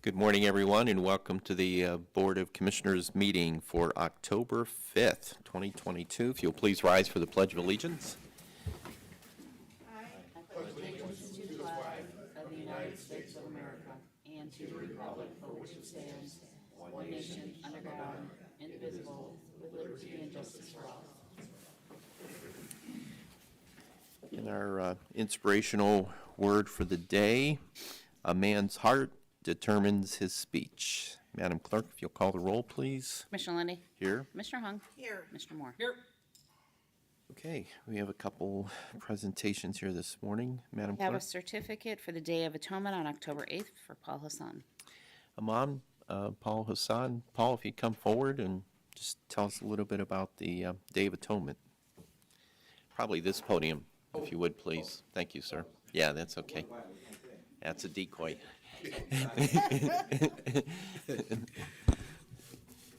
Good morning, everyone, and welcome to the Board of Commissioners meeting for October 5th, 2022. If you'll please rise for the Pledge of Allegiance. I pledge allegiance to the flag of the United States of America and to the republic for which it stands, one nation, under God, indivisible, with liberty and justice for all. In our inspirational word for the day, a man's heart determines his speech. Madam Clerk, if you'll call the roll, please. Commissioner Lundy, Here. Commissioner Hung. Here. Commissioner Moore. Here. Okay, we have a couple presentations here this morning. Madam We have a Clerk. certificate for the Day of Atonement on October 8th for Paul Hassan. Amon, Paul Hassan. Paul, if you'd come forward and just tell us a little bit about the Day of Atonement. Probably this podium, if you would, please. Thank you, sir. Yeah, that's okay. That's a decoy.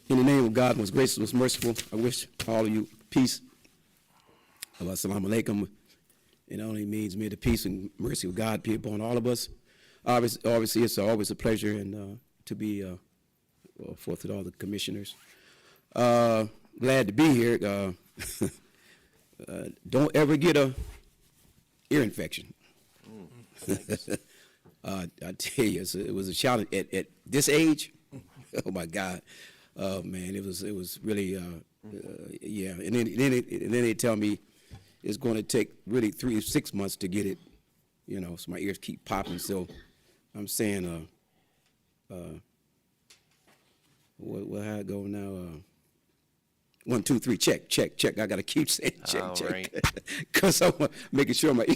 In the name of God, most gracious, most merciful, I wish all of you peace. Assalamu alaikum. It only means may the peace and mercy of God be upon all of us. Obviously, it's always a pleasure and to be forth with all the commissioners. Glad to be here. Don't ever get a ear infection. I tell you, it was a challenge at this age. Oh my God, man, it was really yeah. And then they tell me it's going to take really 3 to 6 months to get it, you know. So my ears keep popping. So I'm saying, what how it go now? 1, 2, 3, check. I gotta keep saying check, Right. because I'm making sure my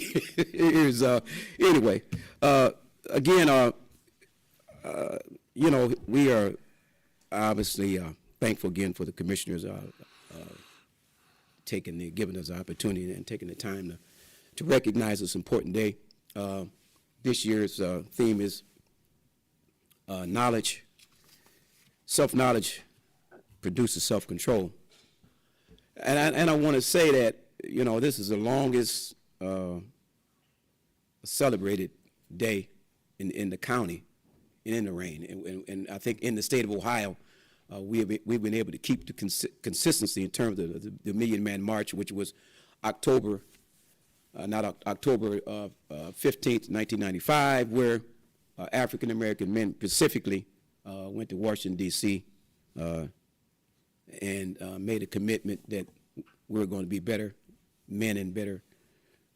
ears. Anyway, again, you know, we are obviously thankful again for the commissioners giving us the opportunity and taking the time to recognize this important day. This year's theme is knowledge. Self-knowledge produces self-control. And I want to say that, you know, this is the longest celebrated day in the county and in Lorain. And I think in the state of Ohio, we've been able to keep the consistency in terms of the Million Man March, which was October 15th, 1995, where African-American men specifically went to Washington, D.C., and made a commitment that we're going to be better men and better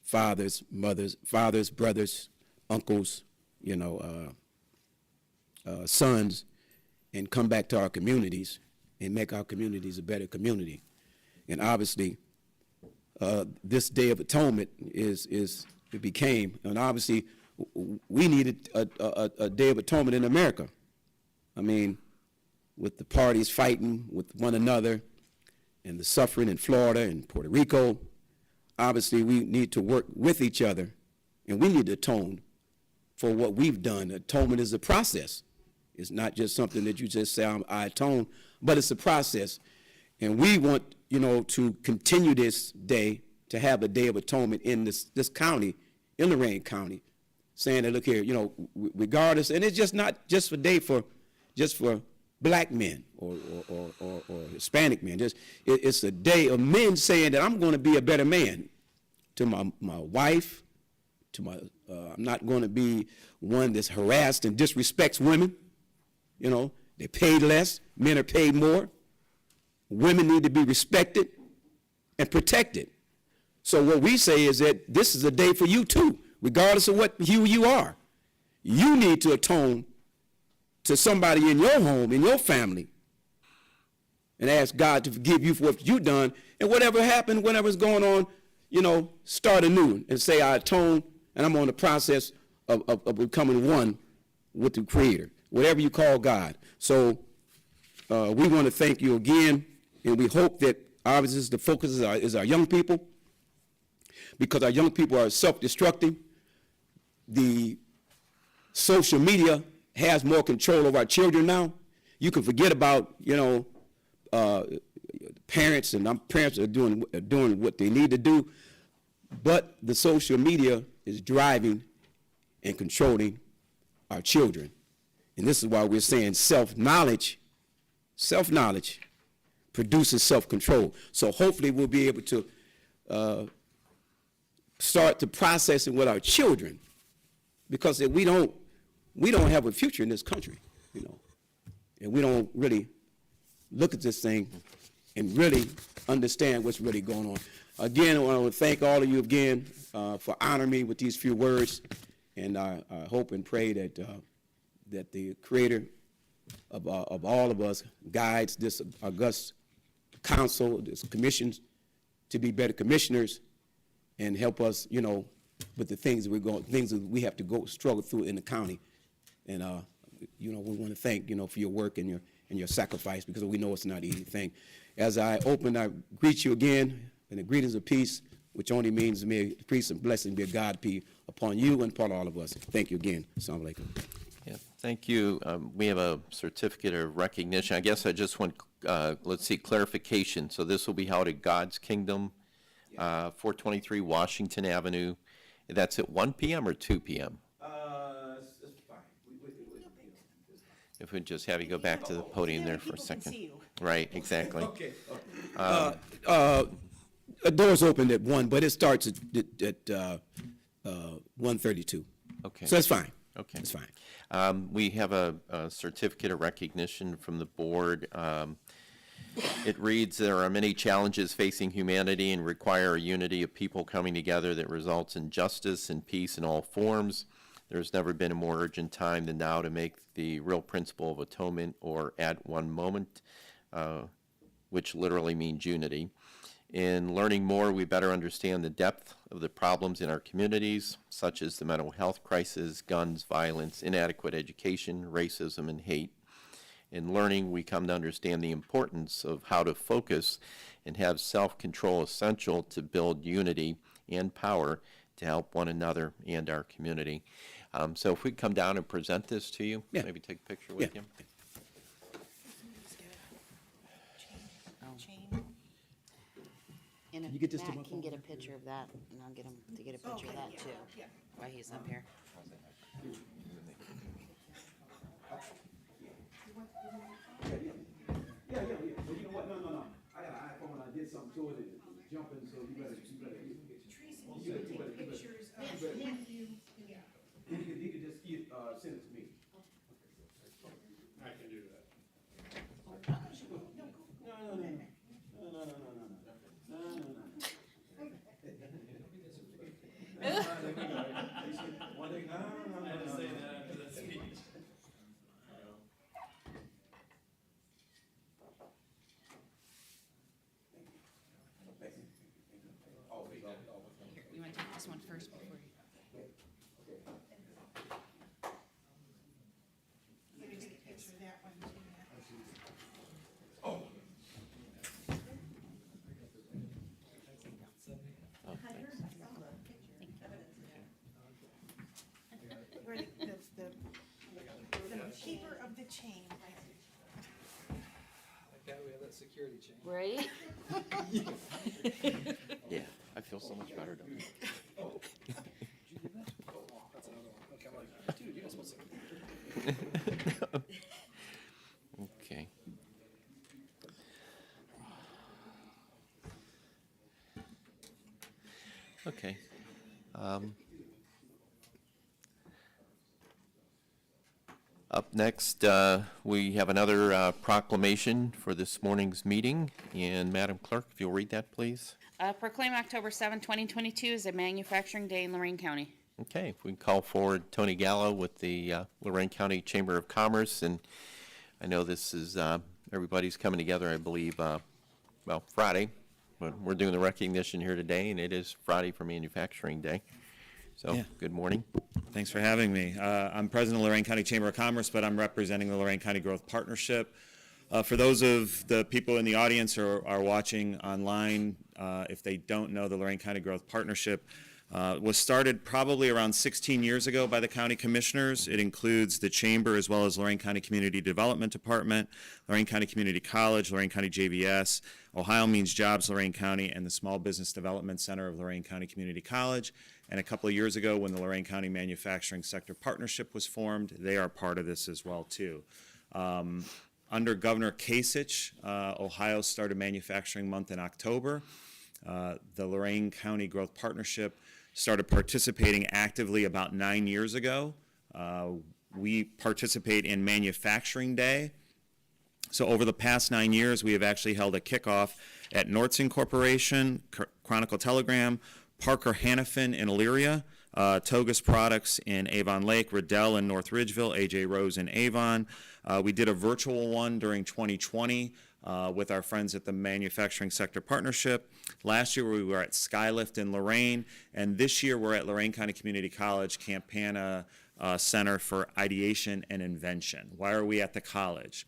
fathers, brothers, uncles, you know, sons, and come back to our communities and make our communities a better community. And obviously, this Day of Atonement it became, and obviously, we needed a Day of Atonement in America. I mean, with the parties fighting with one another and the suffering in Florida and Puerto Rico, obviously we need to work with each other, and we need to atone for what we've done. Atonement is a process. It's not just something that you just say, I atone, but it's a process. And we want, you know, to continue this day, to have a Day of Atonement in this county, in Lorain County, saying that, look here, you know, regardless, and it's just not just a day for black men or Hispanic men. It's a day of men saying that I'm going to be a better man to my wife, to my, I'm not going to be one that's harassed and disrespects women. You know, they're paid less, men are paid more. Women need to be respected and protected. So what we say is that this is a day for you too, regardless of what hue you are. You need to atone to somebody in your home, in your family, and ask God to forgive you for what you've done, and whatever happened, whatever's going on, you know, start anew and say, I atone, and I'm on the process of becoming one with the Creator, whatever you call God. So we want to thank you again, and we hope that obviously the focus is our young people, because our young people are self-destructing. The social media has more control over our children now. You can forget about, you know, parents, and parents are doing what they need to do, but the social media is driving and controlling our children. And this is why we're saying self-knowledge produces self-control. So hopefully we'll be able to start the processing with our children, because if we don't have a future in this country, you know, and we don't really look at this thing and really understand what's really going on. Again, I want to thank all of you again for honoring me with these few words, and I hope and pray that that the Creator of all of us guides this august council, this commission, to be better commissioners, and help us, you know, with the things that we have to struggle through in the county. And you know, we want to thank, you know, for your work and your sacrifice, because we know it's not an easy thing. As I open, I greet you again in the greetings of peace, which only means may peace and blessing be a God be upon you and upon all of us. Thank you again. Assalamu alaikum. Yeah, thank you. We have a certificate of recognition. I guess I just want, let's see, clarification. So this will be held at God's Kingdom, 423 Washington Avenue. That's at 1 p.m. or 2 p.m.? It's fine. If we just have you go back to the podium there for a second. Right, exactly. Okay. Doors open at 1, but it starts at 1:32. Okay. So it's fine. Okay. It's fine. We have a certificate of recognition from the board. It reads, there are many challenges facing humanity and require a unity of people coming together that results in justice and peace in all forms. There's never been a more urgent time than now to make the real principle of atonement, or at one moment, which literally means unity. In learning more, we better understand the depth of the problems in our communities, such as the mental health crisis, guns, violence, inadequate education, racism, and hate. In learning, we come to understand the importance of how to focus and have self-control essential to build unity and power to help one another and our community. So if we come down and present this to you, Yeah. maybe take a picture with Yeah. you. And You get this to Matt my can phone? get a picture of that, and I'll get him to get a picture of that too, while he's up here. Yeah. But you know what? No. I got an iPhone. I did something to it and it's jumping, so you better get pictures of you. He could just send it to me. I can do that. Here, you want to take this one first before you? We're the keeper of the chain. Like that, we have that security chain. Right? Yeah, I feel so much better, don't That's another one. Okay, I'm like, dude, you're not supposed to. Okay. Okay. Up next, we have another proclamation for this morning's meeting. And Madam Clerk, if you'll read that, please. Proclaim October 7, 2022 as a manufacturing day in Lorain County. Okay, if we can call forward Tony Gallo with the Lorain County Chamber of Commerce. And I know this is, everybody's coming together, I believe, well, Friday. But we're doing the recognition here today, and it is Friday for Manufacturing Day. So, Yeah. Good morning. Thanks for having me. I'm president of the Lorain County Chamber of Commerce, but I'm representing the Lorain County Growth Partnership. For those of the people in the audience or are watching online, if they don't know the Lorain County Growth Partnership, Was started probably around 16 years ago by the county commissioners. It includes the chamber as well as Lorain County Community Development Department, Lorain County Community College, Lorain County JVS, Ohio Means Jobs Lorain County, and the Small Business Development Center of Lorain County Community College. And a couple of years ago, when the Lorain County Manufacturing Sector Partnership was formed, they are part of this as well too. Under Governor Kasich, Ohio started Manufacturing Month in October. The Lorain County Growth Partnership started participating actively about 9 years ago. We participate in Manufacturing Day. So over the past 9 years, we have actually held a kickoff at Nordson Corporation, Chronicle Telegram, Parker Hannafin in Elyria, Togus Products in Avon Lake, Riddell in North Ridgeville, AJ Rose in Avon. We did a virtual one during 2020 with our friends at the Manufacturing Sector Partnership. Last year we were at Skylift in Lorain, and this year we're at Lorain County Community College Campana Center for Ideation and Invention. Why are we at the college?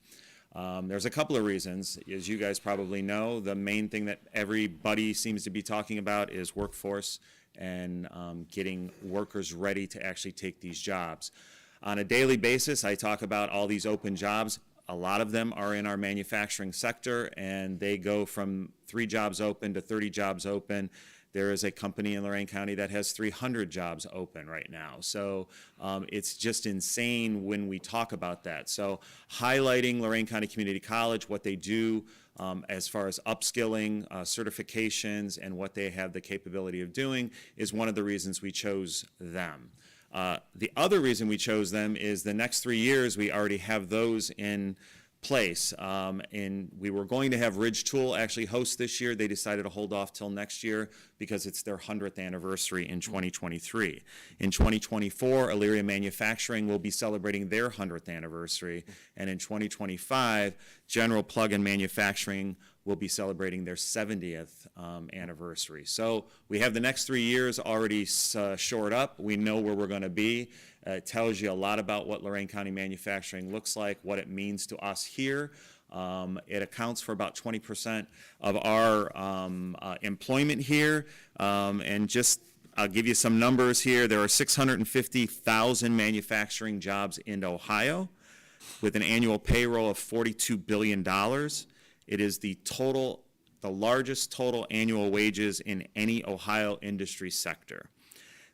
There's a couple of reasons. As you guys probably know, the main thing that everybody seems to be talking about is workforce and getting workers ready to actually take these jobs. On a daily basis, I talk about all these open jobs. A lot of them are in our manufacturing sector, and they go from 3 jobs open to 30 jobs open. There is a company in Lorain County that has 300 jobs open right now. So it's just insane when we talk about that. So highlighting Lorain County Community College, what they do as far as upskilling, certifications, and what they have the capability of doing is one of the reasons we chose them. The other reason we chose them is the next 3 years we already have those in place. And we were going to have Ridge Tool actually host this year. They decided to hold off till next year because it's their 100th anniversary in 2023. In 2024, Elyria Manufacturing will be celebrating their 100th anniversary. And in 2025, General Plug and Manufacturing will be celebrating their 70th anniversary. So we have the next 3 years already shored up. We know where we're going to be. It tells you a lot about what Lorain County Manufacturing looks like, what it means to us here. It accounts for about 20% of our employment here. And just, I'll give you some numbers here. There are 650,000 manufacturing jobs in Ohio with an annual payroll of $42 billion. It is the largest total annual wages in any Ohio industry sector.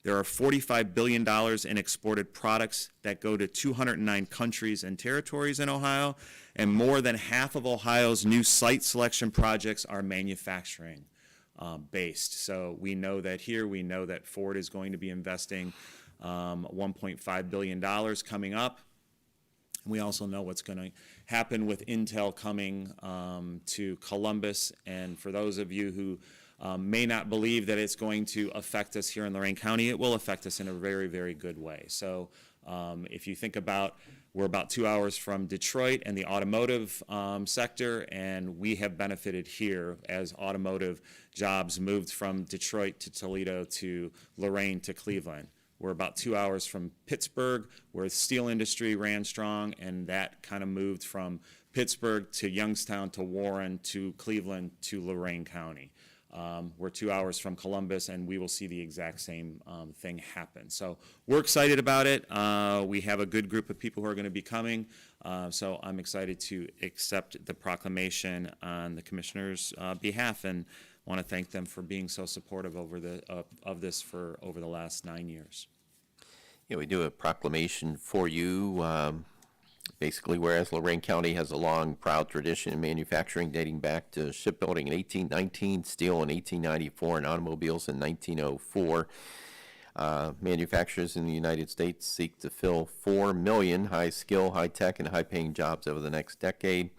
There are $45 billion in exported products that go to 209 countries and territories in Ohio, and more than half of Ohio's new site selection projects are manufacturing based. So we know that here, we know that Ford is going to be investing $1.5 billion coming up. We also know what's going to happen with Intel coming to Columbus, and for those of you who may not believe that it's going to affect us here in Lorain County, it will affect us in a very, very good way. So if you think about, we're about 2 hours from Detroit and the automotive sector, and we have benefited here as automotive jobs moved from Detroit to Toledo to Lorain to Cleveland. We're about 2 hours from Pittsburgh, where the steel industry ran strong, and that kind of moved from Pittsburgh to Youngstown to Warren to Cleveland to Lorain County. We're 2 hours from Columbus, and we will see the exact same thing happen. So we're excited about it. We have a good group of people who are going to be coming, so I'm excited to accept the proclamation on the commissioner's behalf, and want to thank them for being so supportive of this for over the last 9 years. Yeah, we do a proclamation for you. Basically, whereas Lorain County has a long, proud tradition in manufacturing dating back to shipbuilding in 1819, steel in 1894, and automobiles in 1904, manufacturers in the United States seek to fill 4 million high-skill, high-tech, and high-paying jobs over the next decade.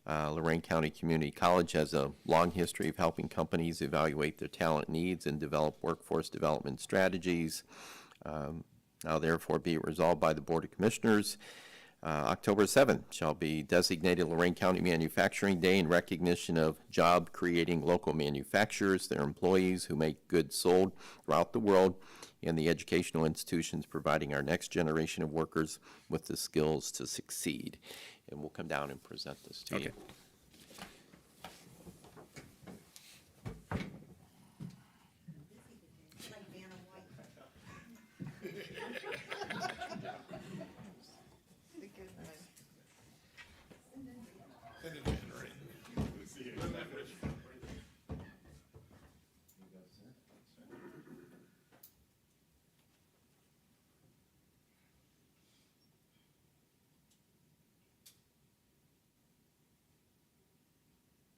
Lorain County Community College has a long history of helping companies evaluate their talent needs and develop workforce development strategies. Now, therefore, be it resolved by the Board of Commissioners, October 7th shall be designated Lorain County Manufacturing Day in recognition of job-creating local manufacturers, their employees who make goods sold throughout the world, and the educational institutions providing our next generation of workers with the skills to succeed. And we'll come down and present this to you.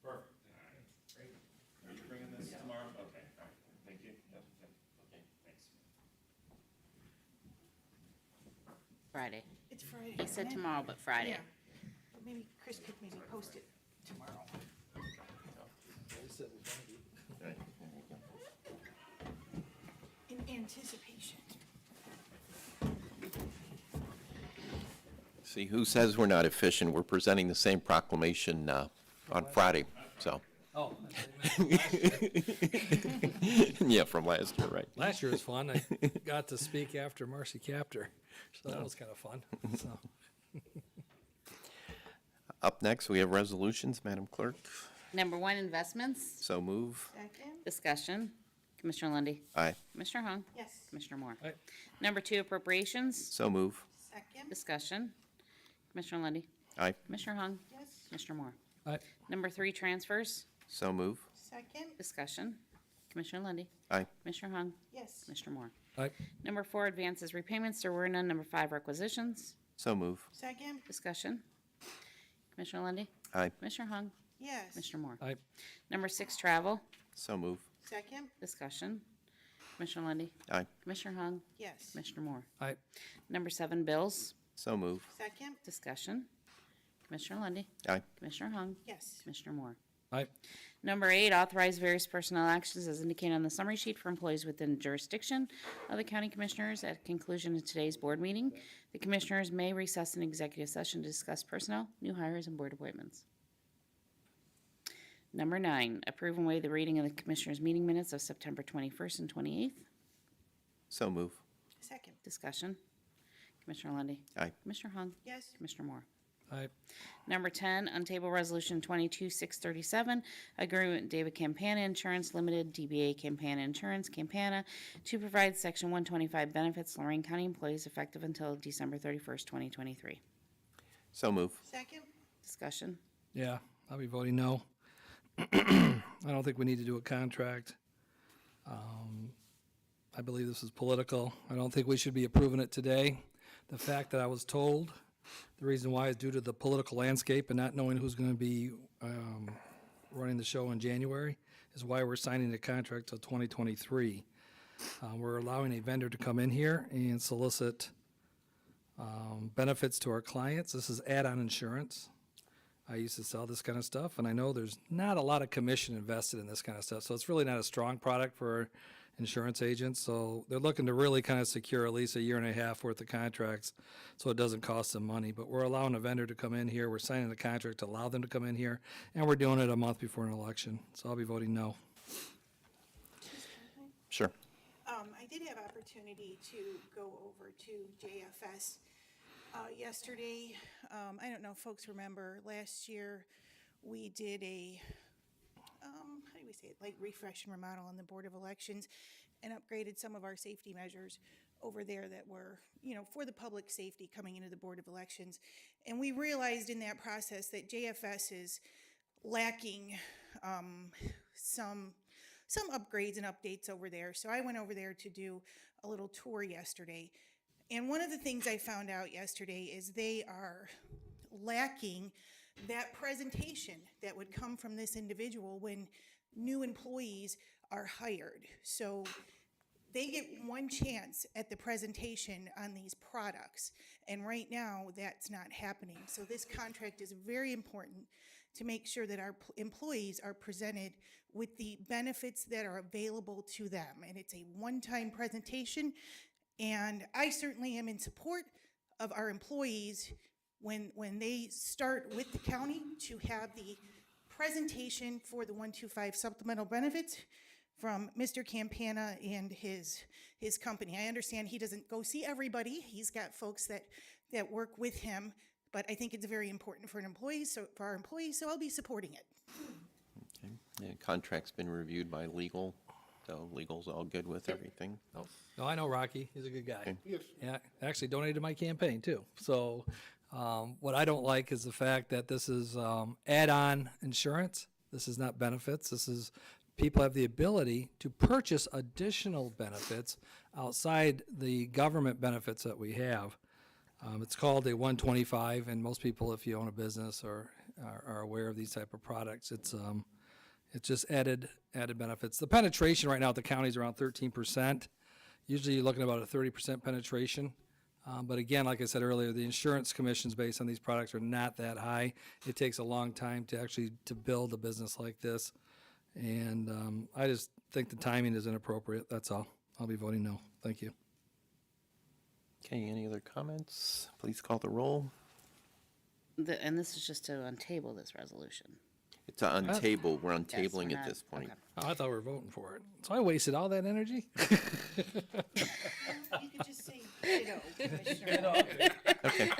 Perfect. Great. Are you bringing this tomorrow? Okay, all right. Thank you. Yep, yep. Okay, thanks. Friday. It's Friday. He said isn't it? tomorrow, but Friday. Yeah. But maybe Chris could maybe post it tomorrow. In anticipation. See, who says we're not efficient? We're presenting the same proclamation on Friday, so. Oh, Yeah, from last year, right. last year was fun. I got to speak after Marcy Captor, so that was kind of fun. So, Up next, we have resolutions. Madam Clerk, Number 1, investments. so move. Second? Discussion. Commissioner Lundy, Aye, Commissioner Hung, Yes. Commissioner Moore. Aye. Number 2, appropriations. so move. Second? Discussion. Commissioner Lundy, Aye, Commissioner Hung, Yes. Commissioner Moore. aye, Number 3, transfers. so move. Second? Discussion. Commissioner Lundy, Aye, Commissioner Hung, Yes. Commissioner Moore. aye, Number 4, advances, repayments. There were none. Number 5, requisitions. so move. Second? Discussion. Commissioner Lundy, Aye, Commissioner Hung, Yes. Commissioner Moore. aye, Number 6, travel. so move. Second? Discussion. Commissioner Lundy, Aye, Commissioner Hung, Yes. Commissioner Moore. aye, Number 7, bills. so move. Second? Discussion. Commissioner Lundy, Aye, Commissioner Hung, Yes. Commissioner Moore. aye, Number 8, authorize various personnel actions as indicated on the summary sheet for employees within jurisdiction of the county commissioners. At conclusion of today's board meeting, the commissioners may recess an executive session to discuss personnel, new hires, and board appointments. Number 9, approve and waive the reading of the commissioners' meeting minutes of September 21st and 28th. so move. Second? Discussion. Commissioner Lundy, Aye, Commissioner Hung, Yes. Commissioner Moore. aye, Number 10, untable resolution 22-637, agreement with David Campana Insurance Limited, DBA Campana Insurance, Campana, to provide Section 125 benefits to Lorain County employees effective until December 31st, 2023. so move. Second? Discussion. yeah, I'll be voting no. I don't think we need to do a contract. I believe this is political. I don't think we should be approving it today. The fact that I was told, the reason why is due to the political landscape and not knowing who's going to be running the show in January, is why we're signing the contract till 2023. We're allowing a vendor to come in here and solicit benefits to our clients. This is add-on insurance. I used to sell this kind of stuff, and I know there's not a lot of commission invested in this kind of stuff, so it's really not a strong product for insurance agents. So they're looking to really kind of secure at least a year and a half worth of contracts, so it doesn't cost them money. But we're allowing a vendor to come in here, we're signing the contract to allow them to come in here, and we're doing it a month before an election. So I'll be voting no. Sure. I did have opportunity to go over to JFS yesterday. I don't know if folks remember, last year, we did a, how do we say it, like refresh and remodel on the Board of Elections and upgraded some of our safety measures over there that were, for the public safety coming into the Board of Elections. And we realized in that process that JFS is lacking some upgrades and updates over there. So I went over there to do a little tour yesterday. And one of the things I found out yesterday is they are lacking that presentation that would come from this individual when new employees are hired. So they get one chance at the presentation on these products. And right now, that's not happening. So this contract is very important to make sure that our employees are presented with the benefits that are available to them. And it's a one-time presentation. And I certainly am in support of our employees when they start with the county to have the presentation for the 125 supplemental benefits from Mr. Campana and his company. I understand he doesn't go see everybody. He's got folks that work with him, but I think it's very important for our employees, so I'll be supporting it. Okay. Yeah, contract's been reviewed by legal, so legal's all good with everything. No, I know Rocky. He's a good guy. Okay. Yes. Yeah, actually donated to my campaign too. So What I don't like is the fact that this is add-on insurance. This is not benefits. This is, people have the ability to purchase additional benefits outside the government benefits that we have. It's called a 125, and most people, if you own a business or are aware of these type of products, it's just added benefits. The penetration right now at the county is around 13%. Usually you're looking at about a 30% penetration. But again, like I said earlier, the insurance commissions based on these products are not that high. It takes a long time to actually to build a business like this. And I just think the timing is inappropriate. That's all. I'll be voting no. Thank you. Okay, any other comments? Please call the roll. And this is just to untable this resolution. It's on table, we're Yes, untabling we're at not- this point. okay. Oh, I thought we were voting for it. So I wasted all that energy? You could just say ditto, Commissioner. Okay,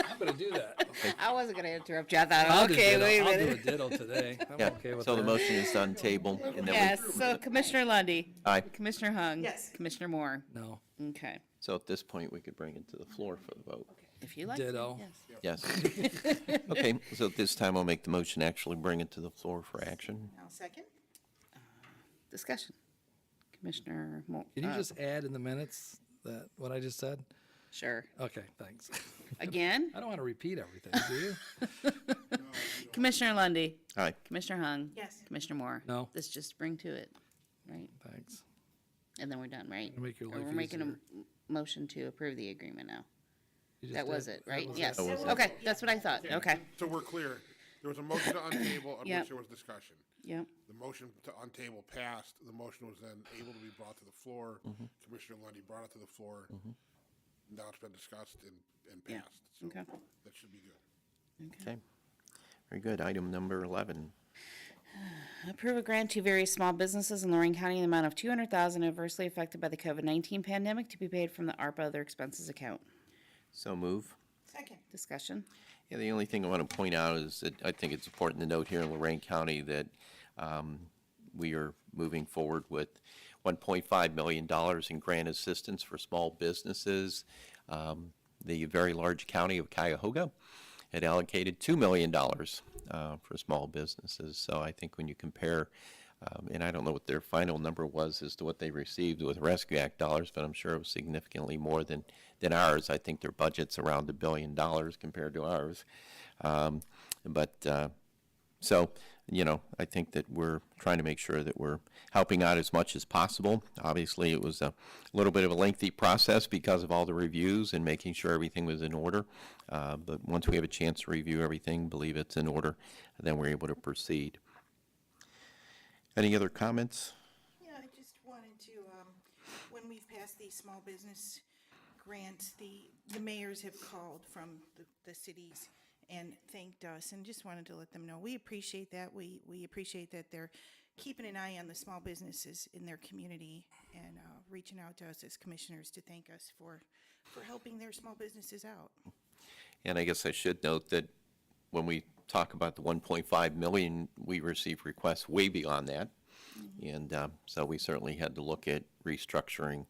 I'm going to do that. I wasn't gonna interrupt you. I thought, I'll do okay, ditto. wait a I'll do a minute. ditto today. I'm yeah, okay with so the that. motion is on table, and then Yes, so Commissioner Lundy. Aye. Commissioner Hung. Yes. Commissioner Moore. No. Okay, so at this point, we could bring it to the floor for the vote. if you like. to, Ditto. yes. Yes. Okay, so at this time, I'll make the motion, actually bring it to the floor for action. I'll second. Discussion. Commissioner Moore. Can you just add in the minutes that what I just said? Sure. Okay, thanks. Again, I don't want to repeat everything, do you? Commissioner Lundy. Aye. Commissioner Hung. Yes. Commissioner Moore. No. This just bring to it, right? Thanks. And then we're done, right? It'll make your Or life we're making a easier. motion to approve the agreement now. You just That was did. it, right? was Yes. That was it. Okay, that's what I thought. Okay. So we're clear, there was a motion to untable on Yep. which there was discussion. Yep. The motion to untable passed, the motion was then able to be brought to the floor. Commissioner Lundy brought it to the floor. Now it's been discussed and Yeah. passed, so Okay. that should be good. Okay, very good. Item number 11. Approve a grant to various small businesses in Lorain County in the amount of $200,000 adversely affected by the COVID-19 pandemic to be paid from the ARPA other expenses account. So move. Second. Discussion. Yeah, the only thing I want to point out is that I think it's important to note here in Lorain County that we are moving forward with $1.5 million in grant assistance for small businesses. The very large county of Cuyahoga had allocated $2 million for small businesses. So I think when you compare, and I don't know what their final number was as to what they received with Rescue Act dollars, but I'm sure it was significantly more than ours. I think their budget's around $1 billion compared to ours. So, you know, I think that we're trying to make sure that we're helping out as much as possible. Obviously, it was a little bit of a lengthy process because of all the reviews and making sure everything was in order. But once we have a chance to review everything, believe it's in order, then we're able to proceed. Any other comments? Yeah, I just wanted to, when we've passed these small business grants, the mayors have called from the cities and thanked us, and just wanted to let them know, we appreciate that. We appreciate that they're keeping an eye on the small businesses in their community and reaching out to us as commissioners to thank us for helping their small businesses out. And I guess I should note that when we talk about the 1.5 million, we receive requests way beyond that. And so we certainly had to look at restructuring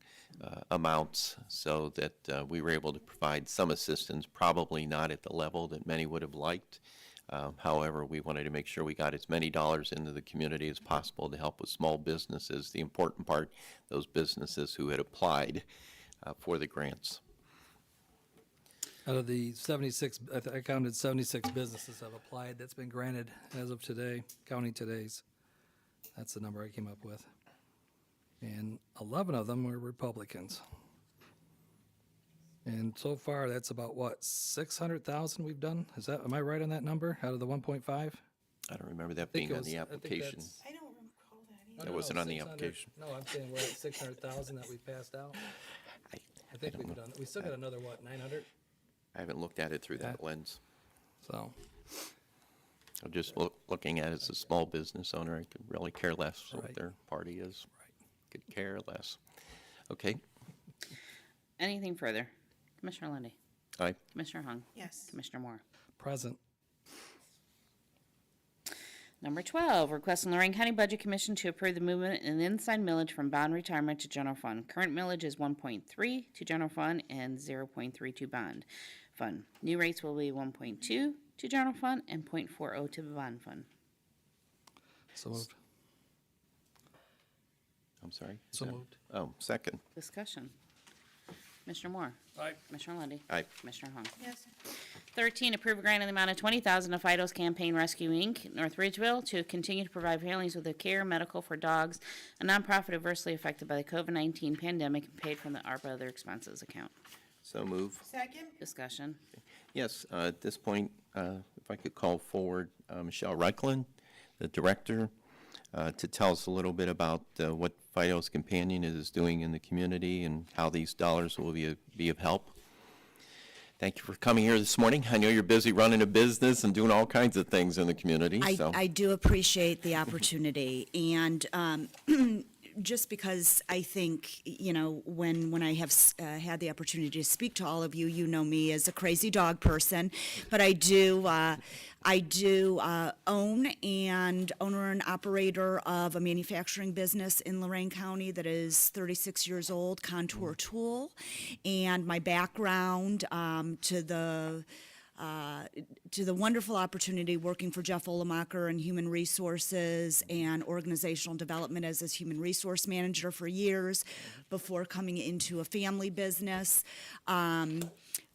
amounts so that we were able to provide some assistance, probably not at the level that many would have liked. However, we wanted to make sure we got as many dollars into the community as possible to help with small businesses. The important part, those businesses who had applied for the grants. Out of the 76, I counted 76 businesses have applied. That's been granted as of today, counting today's. That's the number I came up with. And 11 of them were Republicans. And so far, that's about what, 600,000 we've done? Am I right on that number, out of the 1.5? I don't remember that being on the application. I don't recall that either. That wasn't on the 600 application. No, I'm saying we're at 600,000 that we passed out. I think we've done, we still got another, what, 900? I haven't looked at it through that lens. So, I'm just looking at it as a small business owner. I could really care less what Right. their party is. Could care less. Okay. Anything further? Commissioner Lundy. Aye. Commissioner Hung. Yes. Commissioner Moore. present. Number 12, request from Lorain County Budget Commission to approve the movement in inside millage from bond retirement to general fund. Current millage is 1.3 to general fund and 0.3 to bond. fund. New rates will be 1.2 to general fund and 0.40 to the bond fund. So moved. I'm sorry? Is So that- moved. Oh, second. Discussion. Commissioner Moore. Aye. Commissioner Lundy. Aye. Commissioner Hung. Yes. 13, approve a grant in the amount of $20,000 to Fido's Campaign Rescue, Inc., North Ridgeville, to continue to provide families with the care medical for dogs, a nonprofit adversely affected by the COVID-19 pandemic, and paid from the ARPA other expenses account. So move. Second? Discussion. Yes, at this point, if I could call forward Michelle Reichlin, the director, to tell us a little bit about what Fido's Companion is doing in the community and how these dollars will be of help. Thank you for coming here this morning. I know you're busy running a business and doing all kinds of things in the community, so. I do appreciate the opportunity, and just because I think, you know, when I have had the opportunity to speak to all of you, you know me as a crazy dog person, but I do own and owner and operator of a manufacturing business in Lorain County that is 36 years old, Contour Tool, and my background to the wonderful opportunity working for Jeff Olemacher in Human Resources and Organizational Development as his Human Resource Manager for years before coming into a family business.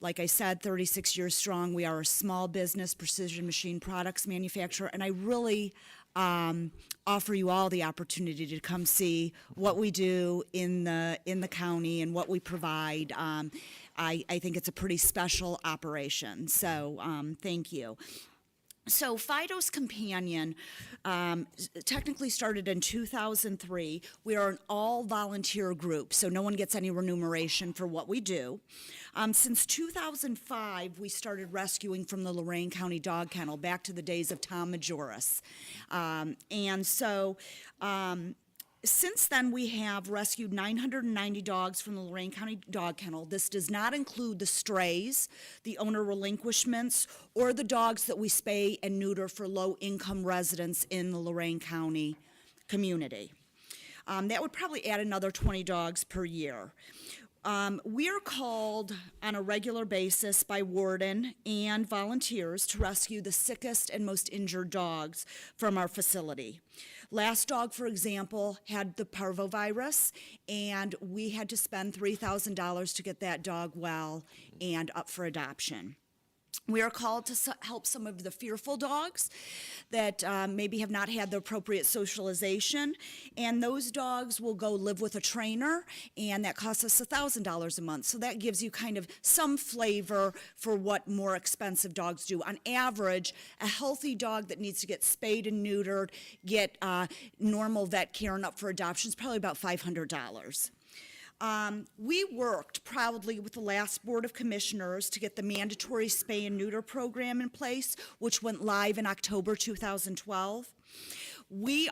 Like I said, 36 years strong. We are a small business, precision machine products manufacturer, and I really offer you all the opportunity to come see what we do in the county and what we provide. I think it's a pretty special operation, so thank you. So Fido's Companion technically started in 2003. We are an all-volunteer group, so no one gets any remuneration for what we do. Since 2005, we started rescuing from the Lorain County Dog Kennel back to the days of Tom Majoris. Since then, we have rescued 990 dogs from the Lorain County Dog Kennel. This does not include the strays, the owner relinquishments, or the dogs that we spay and neuter for low-income residents in the Lorain County community. That would probably add another 20 dogs per year. We are called on a regular basis by warden and volunteers to rescue the sickest and most injured dogs from our facility. Last dog, for example, had the parvovirus, and we had to spend $3,000 to get that dog well and up for adoption. We are called to help some of the fearful dogs that maybe have not had the appropriate socialization, and those dogs will go live with a trainer, and that costs us $1,000 a month. So that gives you kind of some flavor for what more expensive dogs do. On average, a healthy dog that needs to get spayed and neutered, get normal vet care and up for adoption is probably about $500. We worked proudly with the last Board of Commissioners to get the mandatory spay and neuter program in place, which went live in October 2012.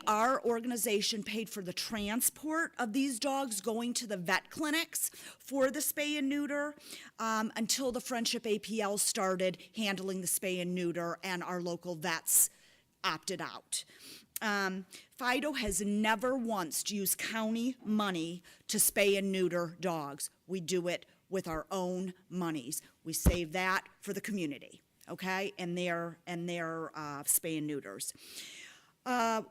Our organization paid for the transport of these dogs going to the vet clinics for the spay and neuter until the Friendship APL started handling the spay and neuter, and our local vets opted out. Fido has never once used county money to spay and neuter dogs. We do it with our own monies. We save that for the community, okay, and their spay and neuters.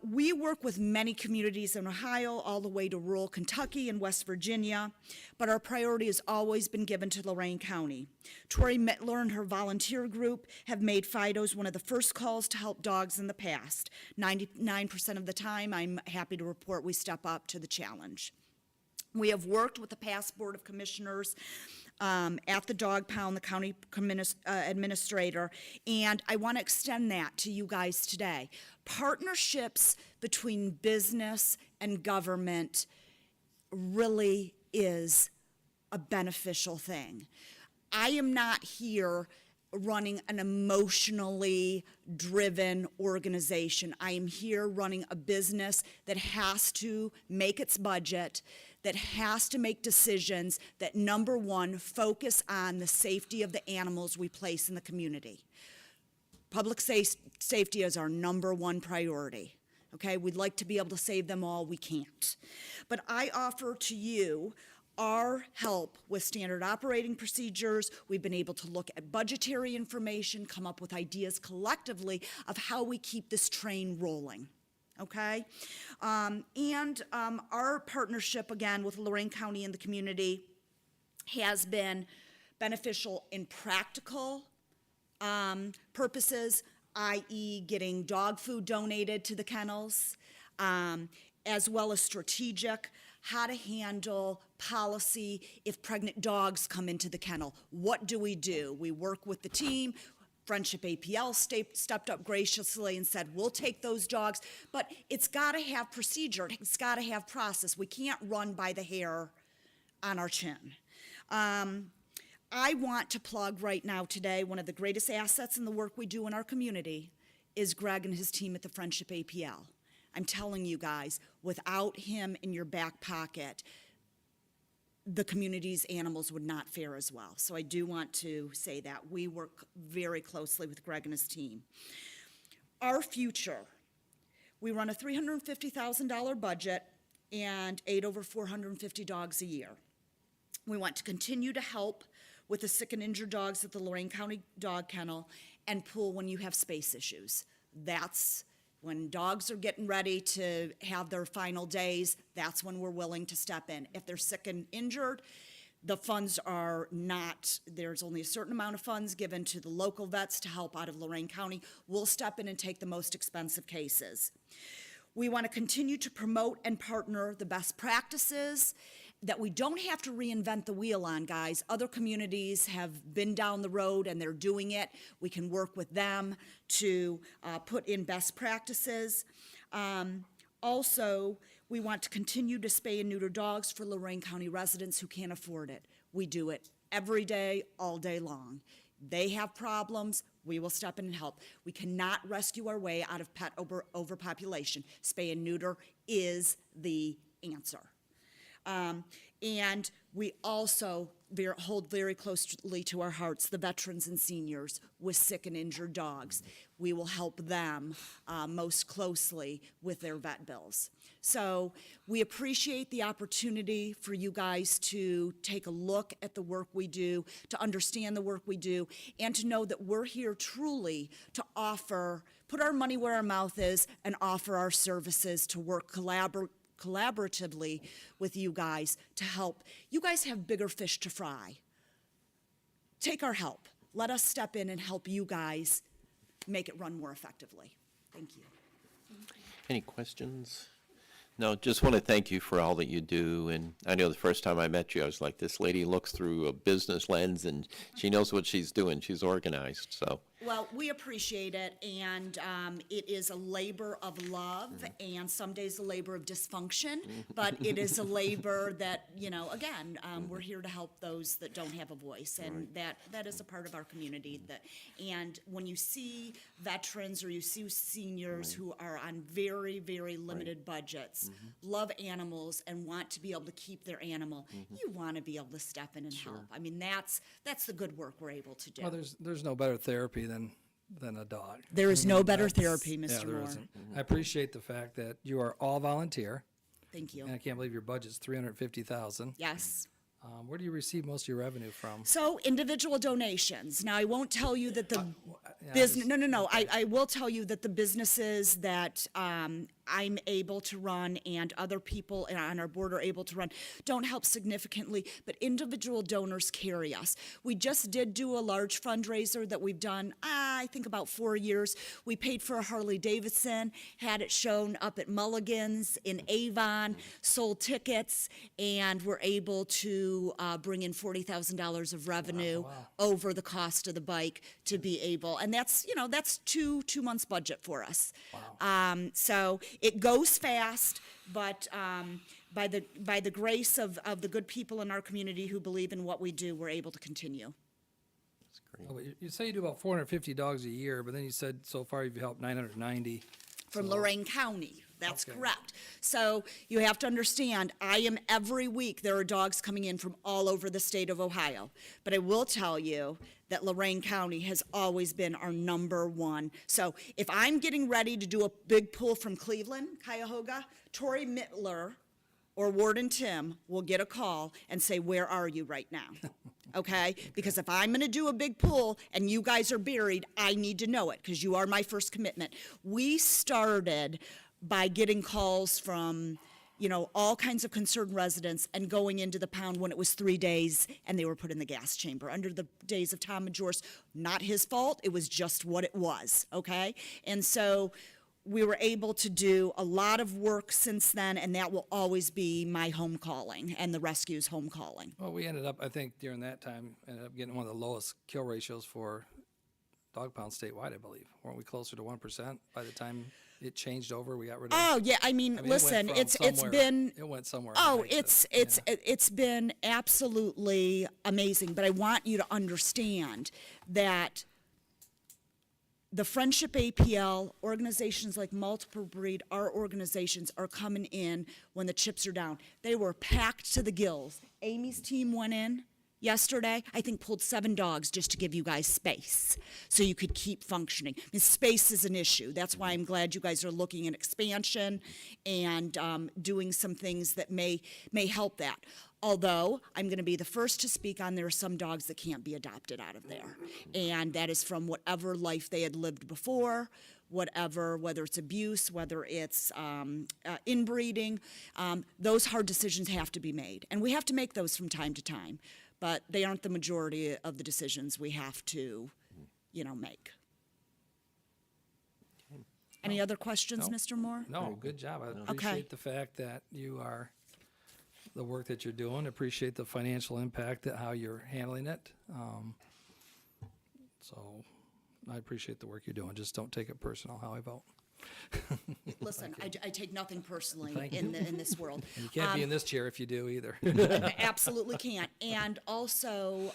We work with many communities in Ohio, all the way to rural Kentucky and West Virginia, but our priority has always been given to Lorain County. Tori Mittler and her volunteer group have made Fido's one of the first calls to help dogs in the past. 99% of the time, I'm happy to report we step up to the challenge. We have worked with the past Board of Commissioners at the dog pound, the county administrator, and I want to extend that to you guys today. Partnerships between business and government really is a beneficial thing. I am not here running an emotionally driven organization. I am here running a business that has to make its budget, that has to make decisions that, number one, focus on the safety of the animals we place in the community. Public safety is our number one priority, okay? We'd like to be able to save them all, we can't. But I offer to you our help with standard operating procedures, we've been able to look at budgetary information, come up with ideas collectively of how we keep this train rolling. Okay? Our partnership, again, with Lorain County and the community has been beneficial in practical purposes, i.e. getting dog food donated to the kennels, as well as strategic, how to handle policy if pregnant dogs come into the kennel. What do? We work with the team. Friendship APL stepped up graciously and said, we'll take those dogs, but it's got to have procedure. It's got to have process. We can't run by the hair on our chin. I want to plug right now today, one of the greatest assets in the work we do in our community is Greg and his team at the Friendship APL. I'm telling you guys, without him in your back pocket, the community's animals would not fare as well. So I do want to say that. We work very closely with Greg and his team. Our future, we run a $350,000 budget and aid over 450 dogs a year. We want to continue to help with the sick and injured dogs at the Lorain County Dog Kennel and pool when you have space issues. That's when dogs are getting ready to have their final days, that's when we're willing to step in. If they're sick and injured, the funds are not, there's only a certain amount of funds given to the local vets to help out of Lorain County. We'll step in and take the most expensive cases. We want to continue to promote and partner the best practices that we don't have to reinvent the wheel on, guys. Other communities have been down the road and they're doing it. We can work with them to put in best practices. Also, we want to continue to spay and neuter dogs for Lorain County residents who can't afford it. We do it every day, all day long. They have problems, we will step in and help. We cannot rescue our way out of pet overpopulation. Spay and neuter is the answer. And we also hold very closely to our hearts the veterans and seniors with sick and injured dogs. We will help them most closely with their vet bills. So we appreciate the opportunity for you guys to take a look at the work we do, to understand the work we do, and to know that we're here truly to offer, put our money where our mouth is, and offer our services to work collaboratively with you guys to help. You guys have bigger fish to fry. Take our help. Let us step in and help you guys make it run more effectively. Thank you. Any questions? No, just want to thank you for all that you do. And I know the first time I met you, I was like, this lady looks through a business lens and she knows what she's doing. She's organized, so. Well, we appreciate it, and it is a labor of love, and some days a labor of dysfunction, but it is a labor that, you know, again, we're here to help those that don't have a voice, and that is a part of our community. And when you see veterans or you see seniors who are on very, very limited budgets, love animals and want to be able to keep their animal, you want to be able to step in and help. I mean, that's the good work we're able to do. Well, there's no better therapy than a dog. There is no better That's- therapy, yeah, Mr. there Moore. isn't. I appreciate the fact that you are all volunteer, Thank you. and I can't believe your budget's $350,000. Yes. Where do you receive most of your revenue from? So individual donations. Now, I won't tell you that the Yeah, business, no. I will tell you that the businesses that I'm able to run and other people on our board are able to run don't help significantly, but individual donors carry us. We just did do a large fundraiser that we've done, I think about 4 years. We paid for a Harley Davidson, had it shown up at Mulligan's in Avon, sold tickets, and were able to bring in $40,000 of revenue over the cost of the bike to be able, and that's, you know, that's two months budget for us. So it goes fast, but by the grace of the good people in our community who believe in what we do, we're able to continue. That's great. Oh, but you say you do about 450 dogs a year, but then you said so far you've helped 990. From Lorain County. That's Okay. correct. So you have to understand, I am every week, there are dogs coming in from all over the state of Ohio. But I will tell you that Lorain County has always been our number one. So if I'm getting ready to do a big pull from Cleveland, Cuyahoga, Tori Mittler, or Warden Tim will get a call and say, where are you right now? Okay? Because if I'm going to do a big pull and you guys are buried, I need to know it because you are my first commitment. We started by getting calls from, all kinds of concerned residents and going into the pound when it was 3 days and they were put in the gas chamber. Under the days of Tom and George, not his fault, it was just what it was, okay? And so we were able to do a lot of work since then, and that will always be my home calling and the rescue's home calling. Well, we ended up, I think, during that time, ended up getting one of the lowest kill ratios for dog pounds statewide, I believe. Weren't we closer to 1% by the time it changed over? We got rid of. Oh, yeah, I mean, listen, it went from it's somewhere- been. It went somewhere. Oh, high to- it's been absolutely amazing, but I want you to understand that the Friendship APL, organizations like Multiple Breed, our organizations are coming in when the chips are down. They were packed to the gills. Amy's team went in yesterday, I think pulled 7 dogs just to give you guys space so you could keep functioning. And space is an issue. That's why I'm glad you guys are looking at expansion and doing some things that may help that. Although, I'm going to be the first to speak on there are some dogs that can't be adopted out of there. And that is from whatever life they had lived before, whatever, whether it's abuse, whether it's inbreeding. Those hard decisions have to be made. And we have to make those from time to time. But they aren't the majority of the decisions we have to, make. Any other questions, No. Mr. Moore? No, good job. I appreciate the fact that you are, the work that you're doing, appreciate the financial impact, that how you're handling it. So I appreciate the work you're doing. Just don't take it personal how I vote. Listen, I take nothing personally Thank in this world. And you can't be in this chair if you do either. I absolutely can't. And also,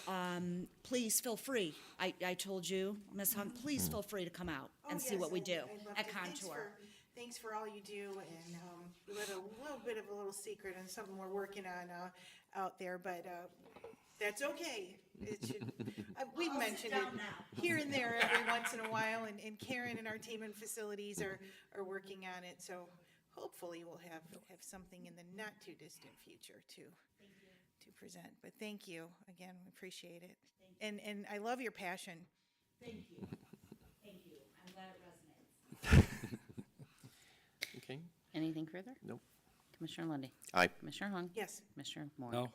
please feel free. I told you, Ms. Hunt, please feel free to come out and see what we do at Contour. Thanks for all you do, and we let a little bit of a little secret and something we're working on out there, but that's okay. It should, we've mentioned it here and there every once in a while, and Karen and our team and facilities are working on it, so hopefully we'll have something in the not-too-distant future to present. But thank you, again, we appreciate it. And I love your passion. Thank you. Thank you. I'm glad it resonates. Okay, Anything further? nope. Commissioner Lundy, Aye. Commissioner Hung? Yes. Commissioner Moore? No?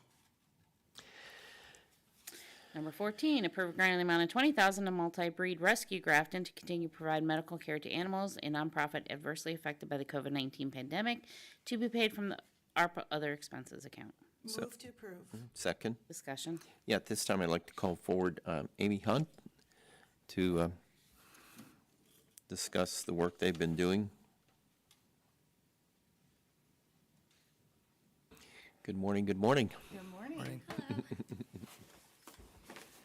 Number 14, approve granting the amount of $20,000 to Multi-Breed Rescue Grafton to continue to provide medical care to animals, a nonprofit adversely affected by the COVID-19 pandemic, to be paid from the ARPA other expenses account. Move to approve. Second. Discussion. Yeah, at this time, I'd like to call forward Amy Hunt to discuss the work they've been doing. Good morning, good morning. Good morning.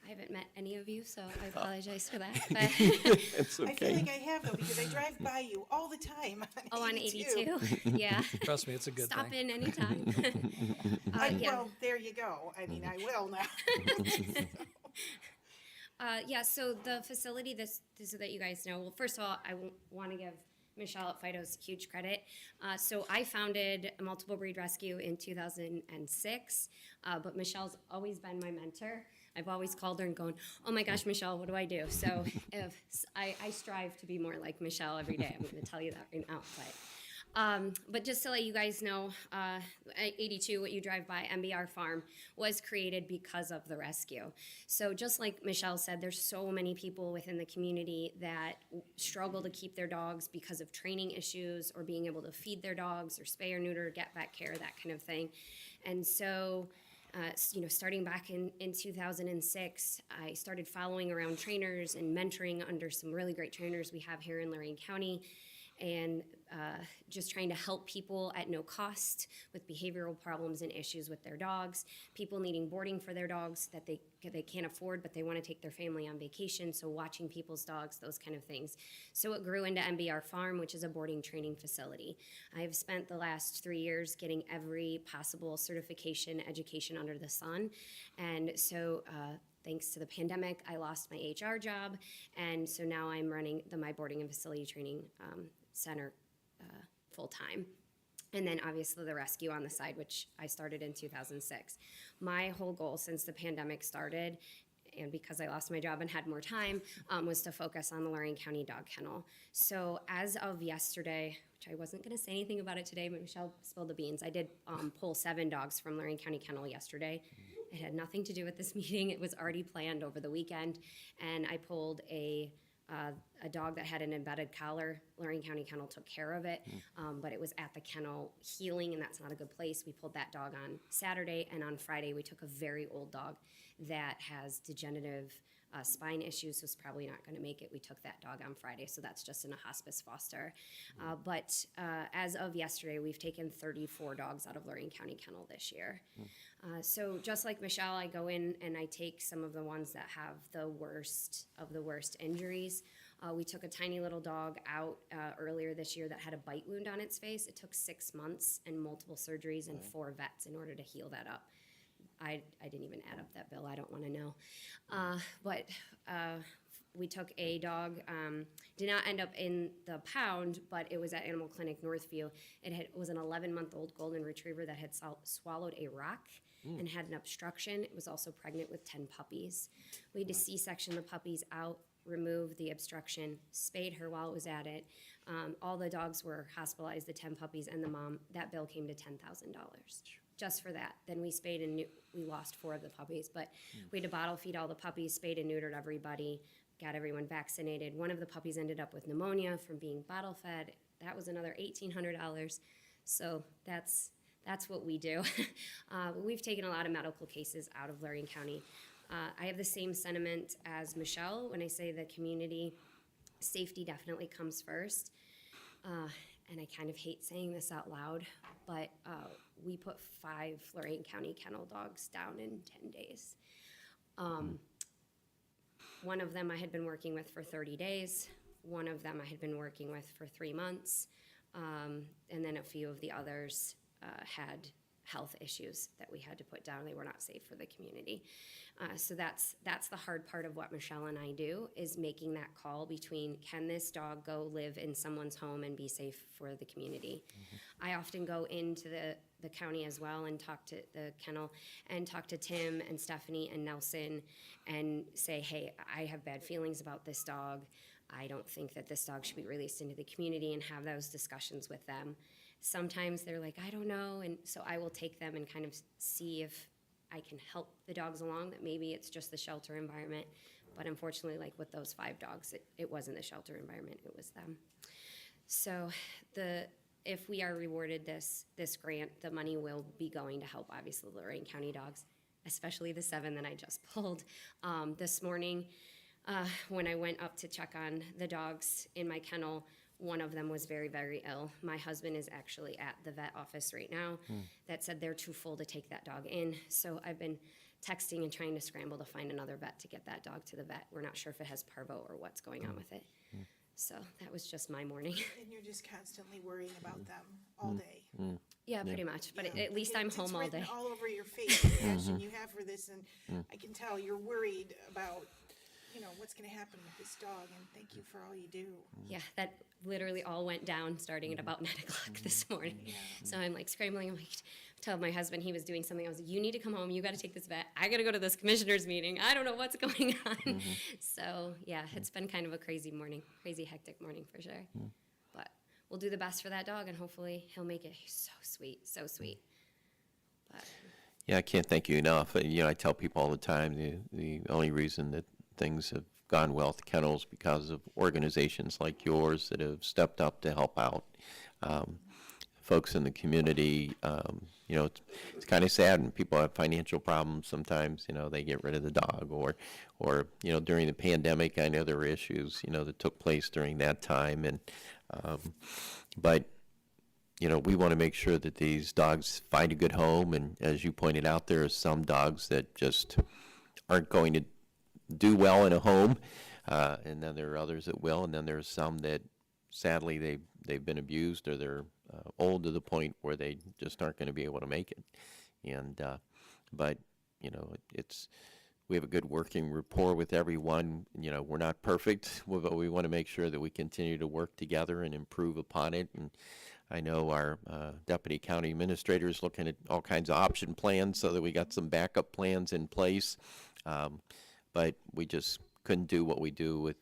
I haven't met any of you, so I apologize for that. But It's I feel okay. like I have though, because I drive by you all the time on 82, yeah. Trust me, it's a good Stop thing. in anytime. Yeah. Well, there you go. I mean, I will now. Yeah, so the facility, this so that you guys know, well, first of all, I want to give Michelle at Fido's huge credit. So I founded Multiple Breed Rescue in 2006, but Michelle's always been my mentor. I've always called her and gone, oh my gosh, Michelle, what do I do? So if I strive to be more like Michelle every day. I'm going to tell you that right now. But just to let you guys know, 82, what you drive by, MBR Farm, was created because of the rescue. So just like Michelle said, there's so many people within the community that struggle to keep their dogs because of training issues or being able to feed their dogs or spay or neuter, get vet care, that kind of thing. And so starting back in 2006, I started following around trainers and mentoring under some really great trainers we have here in Lorain County, and just trying to help people at no cost with behavioral problems and issues with their dogs, people needing boarding for their dogs that they can't afford, but they want to take their family on vacation, so watching people's dogs, those kind of things. So it grew into MBR Farm, which is a boarding training facility. I've spent the last 3 years getting every possible certification, education under the sun, and so thanks to the pandemic, I lost my HR job, and so now I'm running my boarding and facility training center full-time. And then obviously the rescue on the side, which I started in 2006. My whole goal since the pandemic started, and because I lost my job and had more time, was to focus on the Lorain County Dog Kennel. So as of yesterday, which I wasn't going to say anything about it today, but Michelle spilled the beans, I did pull 7 dogs from Lorain County Kennel yesterday. It had nothing to do with this meeting. It was already planned over the weekend. And I pulled a dog that had an embedded collar. Lorain County Kennel took care of it, but it was at the kennel healing, and that's not a good place. We pulled that dog on Saturday, and on Friday we took a very old dog that has degenerative spine issues, so it's probably not going to make it. We took that dog on Friday, so that's just in a hospice foster. But as of yesterday, we've taken 34 dogs out of Lorain County Kennel this year. So just like Michelle, I go in and I take some of the ones that have the worst of the worst injuries. We took a tiny little dog out earlier this year that had a bite wound on its face. It took 6 months and multiple surgeries and 4 vets in order to heal that up. I didn't even add up that bill. I don't want to know. But we took a dog, did not end up in the pound, but it was at Animal Clinic Northview. It was an 11-month-old golden retriever that had swallowed a rock and had an obstruction. It was also pregnant with 10 puppies. We had to C-section the puppies out, remove the obstruction, spayed her while it was at it. All the dogs were hospitalized, the 10 puppies and the mom. That bill came to $10,000 just for that. Then we spayed and we lost 4 of the puppies, but we had to bottle feed all the puppies, spayed and neutered everybody, got everyone vaccinated. One of the puppies ended up with pneumonia from being bottle fed. That was another $1,800. So that's what we do. We've taken a lot of medical cases out of Lorain County. I have the same sentiment as Michelle when I say the community safety definitely comes first. And I kind of hate saying this out loud, but we put 5 Lorain County kennel dogs down in 10 days. One of them I had been working with for 30 days. One of them I had been working with for 3 months. And then a few of the others had health issues that we had to put down. They were not safe for the community. So that's the hard part of what Michelle and I do, is making that call between, can this dog go live in someone's home and be safe for the community? I often go into the county as well and talk to the kennel and talk to Tim and Stephanie and Nelson and say, hey, I have bad feelings about this dog. I don't think that this dog should be released into the community, and have those discussions with them. Sometimes they're like, I don't know, and so I will take them and kind of see if I can help the dogs along, that maybe it's just the shelter environment. But unfortunately, like with those 5 dogs, it wasn't the shelter environment, it was them. So if we are rewarded this grant, the money will be going to help, obviously, Lorain County dogs, especially the 7 that I just pulled. This morning, when I went up to check on the dogs in my kennel, one of them was very, very ill. My husband is actually at the vet office right now that said they're too full to take that dog in. So I've been texting and trying to scramble to find another vet to get that dog to the vet. We're not sure if it has parvo or what's going on with it. So that was just my morning. And you're just constantly worrying about them all day. Yeah, pretty much. But Yeah. at least I'm It's home all written day. all over your face, the passion you have for this, and I can tell you're worried about, what's gonna happen with this dog, and thank you for all you do. Yeah, that literally all went down starting at about 9 o'clock this morning. So I'm like scrambling. I'm like, tell my husband he was doing something. I was like, you need to come home. You got to take this vet. I got to go to this commissioners meeting. I don't know what's going on. So yeah, it's been kind of a crazy morning, crazy hectic morning for sure. But we'll do the best for that dog, and hopefully he'll make it. He's so sweet, so sweet. But Yeah, I can't thank you enough. I tell people all the time, the only reason that things have gone well at the kennels because of organizations like yours that have stepped up to help out folks in the community. It's kind of sad when people have financial problems. Sometimes, they get rid of the dog, or during the pandemic, I know there were issues, that took place during that time. And but we want to make sure that these dogs find a good home. And as you pointed out, there are some dogs that just aren't going to do well in a home, and then there are others that will, and then there's some that sadly they've been abused, or they're old to the point where they just aren't going to be able to make it. And but we have a good working rapport with everyone. We're not perfect, but we want to make sure that we continue to work together and improve upon it. And I know our deputy county administrator is looking at all kinds of option plans so that we got some backup plans in place. But we just couldn't do what we do with,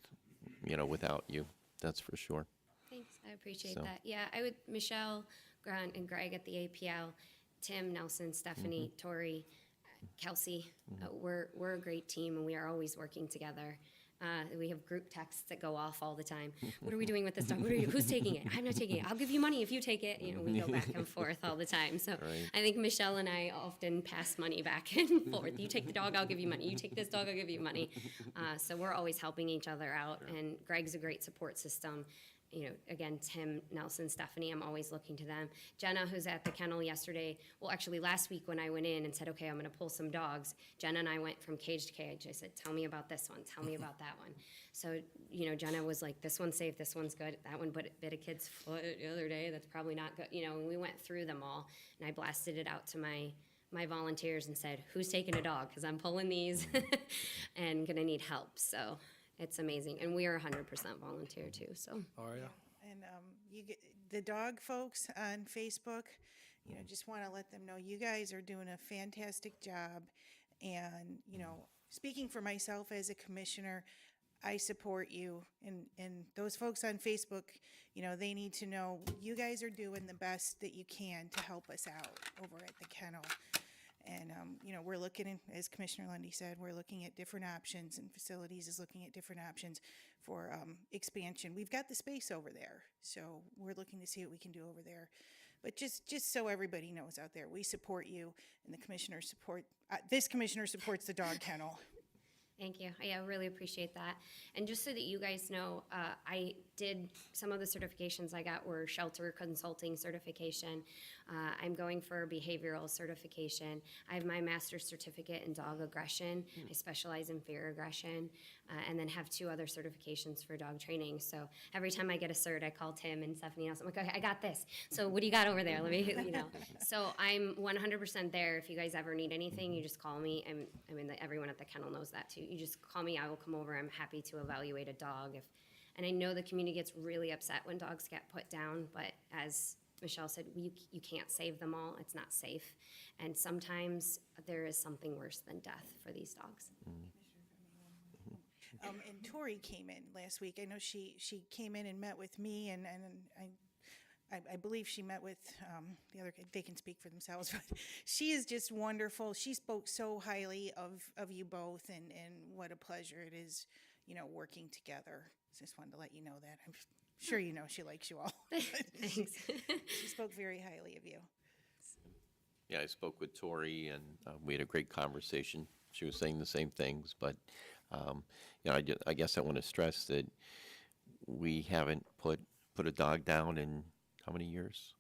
without you. That's for sure. Thanks, I appreciate So- that. Yeah, I would, Michelle, Grant, and Greg at the APL, Tim, Nelson, Stephanie, Tori, Kelsey, we're a great team, and we are always working together. We have group texts that go off all the time. What are we doing with this dog? Who's taking it? I'm not taking it. I'll give you money if you take it. We go back and forth all the time. So I think Michelle and I often pass money back and forth. You take the dog, I'll give you money. You take this dog, I'll give you money. So we're always helping each other out, and Greg's a great support system. Again, Tim, Nelson, Stephanie, I'm always looking to them. Jenna, who's at the kennel yesterday, well, actually last week when I went in and said, okay, I'm gonna pull some dogs, Jenna and I went from cage to cage. I said, tell me about this one, tell me about that one. So, Jenna was like, this one's safe, this one's good, that one bit a kid's foot the other day, that's probably not good. And we went through them all, and I blasted it out to my volunteers and said, who's taking a dog? Because I'm pulling these and gonna need help, so. It's amazing, and we are 100% volunteer too, so. Oh, yeah. And you get the dog folks on Facebook, just want to let them know you guys are doing a fantastic job. And, speaking for myself as a commissioner, I support you. And those folks on Facebook, they need to know you guys are doing the best that you can to help us out over at the kennel. And, we're looking, as Commissioner Lundy said, we're looking at different options, and facilities is looking at different options for expansion. We've got the space over there, so we're looking to see what we can do over there. But just so everybody knows out there, we support you, and this commissioner supports the dog kennel. Thank you. I really appreciate that. And just so that you guys know, I did, some of the certifications I got were shelter consulting certification. I'm going for behavioral certification. I have my master's certificate in dog aggression. I specialize in fear aggression, and then have 2 other certifications for dog training. So every time I get a cert, I call Tim and Stephanie else. I'm like, okay, I got this. So what do you got over there? Let me, So I'm 100% there. If you guys ever need anything, you just call me. Everyone at the kennel knows that too. You just call me, I will come over. I'm happy to evaluate a dog. And I know the community gets really upset when dogs get put down, but as Michelle said, you can't save them all. It's not safe. And sometimes there is something worse than death for these dogs. And Tori came in last week. I know she came in and met with me, and I believe she met with the other, they can speak for themselves, but she is just wonderful. She spoke so highly of you both, and what a pleasure it is, working together. Just wanted to let you know that. I'm sure you know she likes you all. Thanks. She spoke very highly of you. Yeah, I spoke with Tori, and we had a great conversation. She was saying the same things, but, I guess I want to stress that we haven't put a dog down in how many years?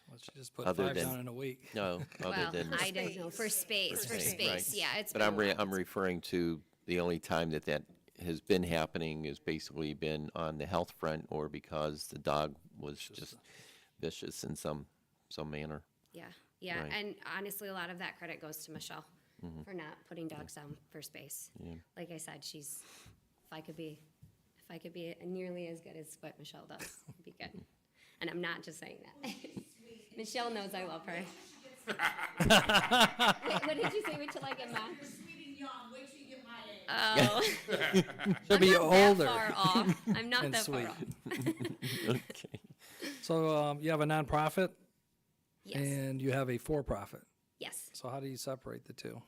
Well, she just put Other 5 than- down in a week. No, other Well, than. I don't know, for space, Right. yeah, it's But been a while. I'm referring to the only time that has been happening has basically been on the health front, or because the dog was just vicious in some manner. Yeah, Right. and honestly, a lot of that credit goes to Michelle for not putting dogs down for space. Like I said, if I could be nearly as good as what Michelle does, it'd be good. And I'm not just saying that. Michelle knows I love her. What did you say? Wait till I get mine. You're sweet and young. Wait till you get my age. Oh. She'll be older. That far off. I'm not and that sweet. far off. Okay. So you have a nonprofit Yes. and you have a for-profit. Yes. So how do you separate the two?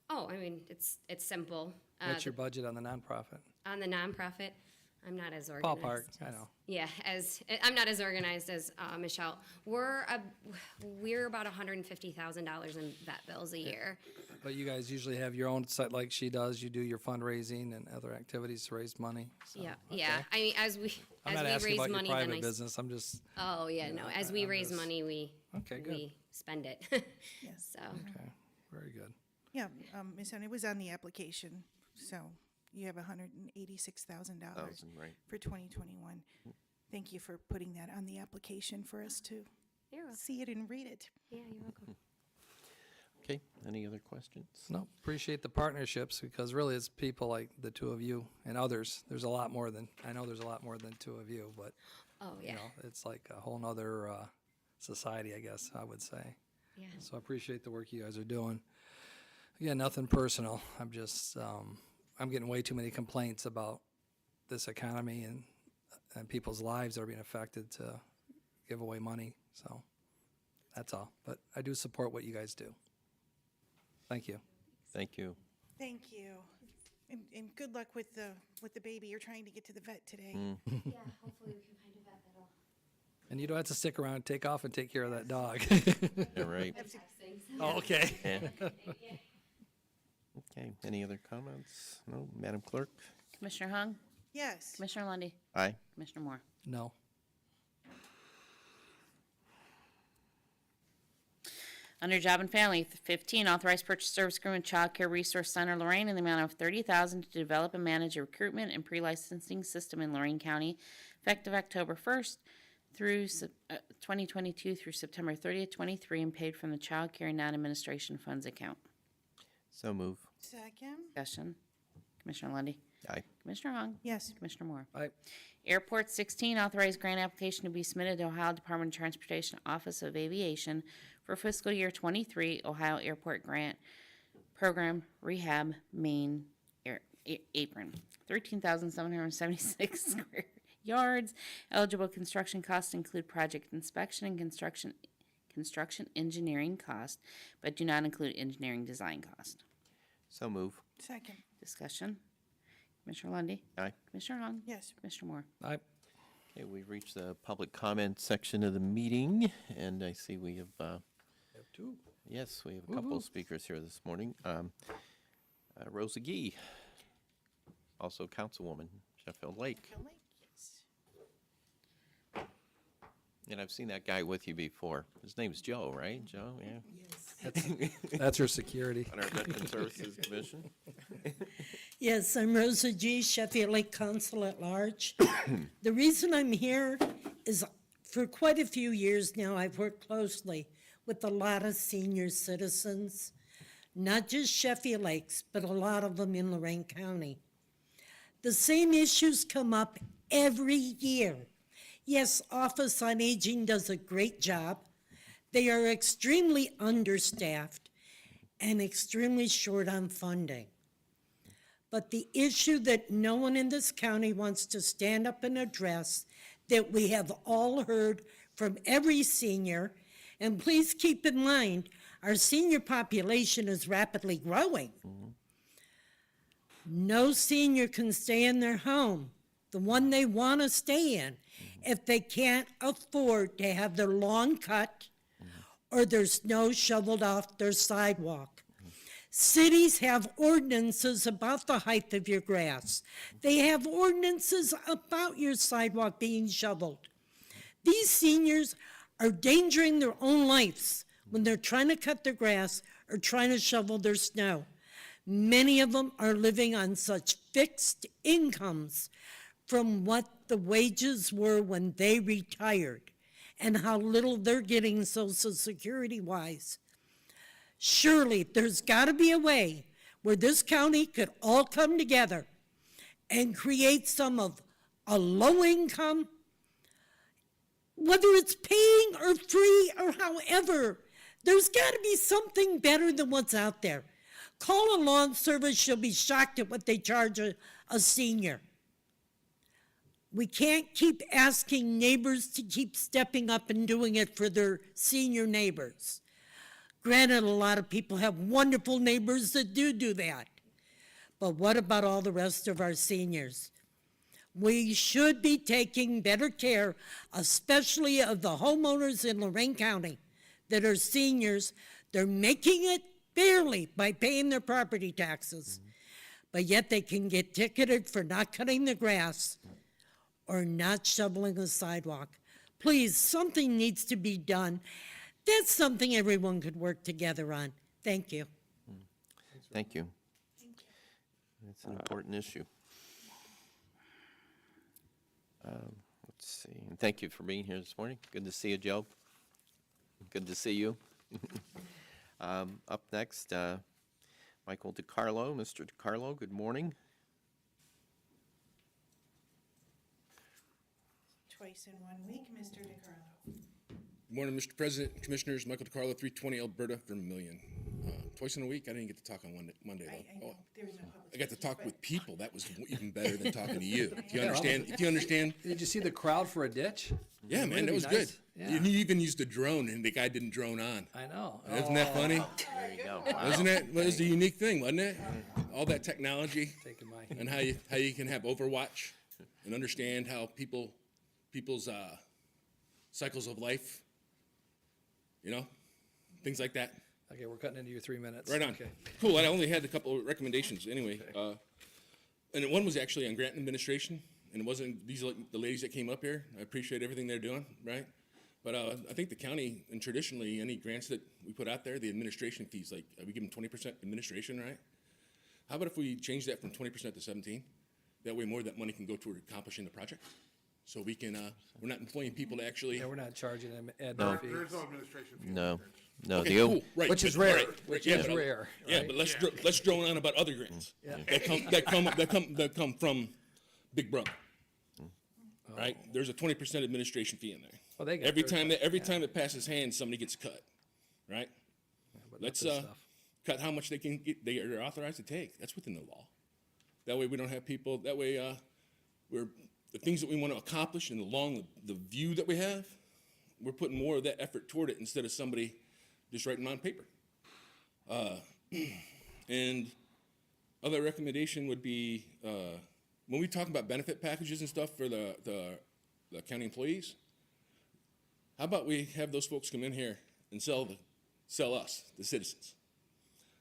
Oh, it's simple. What's your budget on the nonprofit? On the nonprofit, I'm not as organized. Ballpark, I know. Yeah, I'm not as organized as Michelle. We're about $150,000 in vet bills a year. But you guys usually have your own site like she does. You do your fundraising and other activities to raise money. So, Yeah, okay. yeah. I mean, as we I'm not asking raise about money, your then private business. I'm just, Oh yeah, no. As we I'm raise just- money, we Okay, good. we spend it. So okay, very good. Yeah, Ms. Owen, it was on the application, so you have $186,000 Right. for 2021. Thank you for putting that on the application for us to you're welcome. see it and read it. Yeah, you're welcome. Okay, any other questions? No, appreciate the partnerships because really it's people like the two of you and others. There's a lot more than, I know there's a lot more than two of you, but Oh you yeah. know, it's like a whole nother society, I guess I would say. Yeah. So I appreciate the work you guys are doing. Again, nothing personal. I'm just, I'm getting way too many complaints about this economy and people's lives that are being affected to give away money. So that's all. But I do support what you guys do. Thank you. Thank you. Thank you. And good luck with the baby. You're trying to get to the vet today. Yeah, hopefully we can find a vet that'll. And you don't have to stick around, take off and take care of that dog. All right. Oh, okay. Yeah. Okay, any other comments? No, Madam Clerk? Commissioner Hung? Yes. Commissioner Lundy, Aye. Commissioner Moore? No. Under Job and Family, 15, authorized purchase service agreement Child Care Resource Center Lorain in the amount of $30,000 to develop and manage a recruitment and pre-licensing system in Lorain County, effective October 1st through 2022 through September 30th, 23, and paid from the Child Care and Non-Administration Funds account. So move. Second. Discussion. Commissioner Lundy, Aye. Commissioner Hung? Yes. Commissioner Moore? Aye. Airport 16, authorized grant application to be submitted to Ohio Department of Transportation Office of Aviation for fiscal year 23 Ohio Airport Grant Program Rehab Main Apron. 13,776 square yards. Eligible construction costs include project inspection and construction engineering cost, but do not include engineering design cost. So move. Second. Discussion. Commissioner Lundy, Aye. Commissioner Hung? Yes. Commissioner Moore? Aye. Okay, we've reached the public comment section of the meeting, and I see we have, Two. yes, we have a couple of speakers here this morning. Rosa Gee, also Councilwoman, Sheffield Lake. Yes. And I've seen that guy with you before. His name's Joe, right? Joe, yeah. That's your security. On our Veteran Services Commission. Yes, I'm Rosa G., Sheffield Lake Council at Large. The reason I'm here is for quite a few years now, I've worked closely with a lot of senior citizens, not just Sheffield Lakes, but a lot of them in Lorain County. The same issues come up every year. Yes, Office on Aging does a great job. They are extremely understaffed and extremely short on funding. But the issue that no one in this county wants to stand up and address, that we have all heard from every senior, and please keep in mind, our senior population is rapidly growing. No senior can stay in their home, the one they want to stay in, if they can't afford to have their lawn cut or their snow shoveled off their sidewalk. Cities have ordinances about the height of your grass. They have ordinances about your sidewalk being shoveled. These seniors are endangering their own lives when they're trying to cut their grass or trying to shovel their snow. Many of them are living on such fixed incomes from what the wages were when they retired and how little they're getting Social Security-wise. Surely there's got to be a way where this county could all come together and create some of a low income, whether it's paying or free or however, there's got to be something better than what's out there. Call a lawn service, you'll be shocked at what they charge a senior. We can't keep asking neighbors to keep stepping up and doing it for their senior neighbors. Granted, a lot of people have wonderful neighbors that do that. But what about all the rest of our seniors? We should be taking better care, especially of the homeowners in Lorain County that are seniors. They're making it barely by paying their property taxes, but yet they can get ticketed for not cutting the grass or not shoveling a sidewalk. Please, something needs to be done. That's something everyone could work together on. Thank you. Thank you. It's an important issue. Let's see. And thank you for being here this morning. Good to see you, Joe. Good to see you. Up next, Michael DiCarlo. Mr. DiCarlo, good morning. Twice in 1 week, Mr. DeCarlo. Good morning, Mr. President, Commissioners. Michael DeCarlo, 320 Alberta, Vermilion. Twice in a week. I didn't get to talk on Monday though. I know, there was no public. I got to talk with people. That was even better than talking to you. If you understand, if you understand. Did you see the crowd for a ditch? Yeah, man, Wouldn't that it was be good. nice? Yeah. And you even used a drone, and the guy didn't drone on. I know. Isn't that funny? There you go. Wasn't that? That was the unique thing, wasn't it? All that technology Taking my, and how you can have Overwatch and understand how people's cycles of life, you know, things like that. okay, we're cutting into your 3 minutes. Right on. Okay. Cool. I only had a couple of recommendations anyway. And one was actually on grant administration, and it wasn't these are the ladies that came up here. I appreciate everything they're doing, right? But I think the county, and traditionally any grants that we put out there, the administration fees, like we give them 20% administration, right? How about if we change that from 20% to 17? That way more of that money can go toward accomplishing the project. So we can, we're not employing people to actually. Yeah, we're not charging them admin No. fees. There is no administration fee. No, no, Okay, the, cool, right. Which is but- rare, right, which yeah, is but- rare, Yeah, right? but let's drone on about other grants. Yeah. That come from Big Brother. Right? There's a 20% administration fee in there. Well, they get Every 35, time it passes hands, somebody gets cut. Right? But not Let's this stuff. cut how much they can get, they are authorized to take. That's within the law. That way we don't have people, that way we're, the things that we want to accomplish and along the view that we have, we're putting more of that effort toward it instead of somebody just writing on paper. And other recommendation would be, when we talk about benefit packages and stuff for the county employees, how about we have those folks come in here and sell us, the citizens?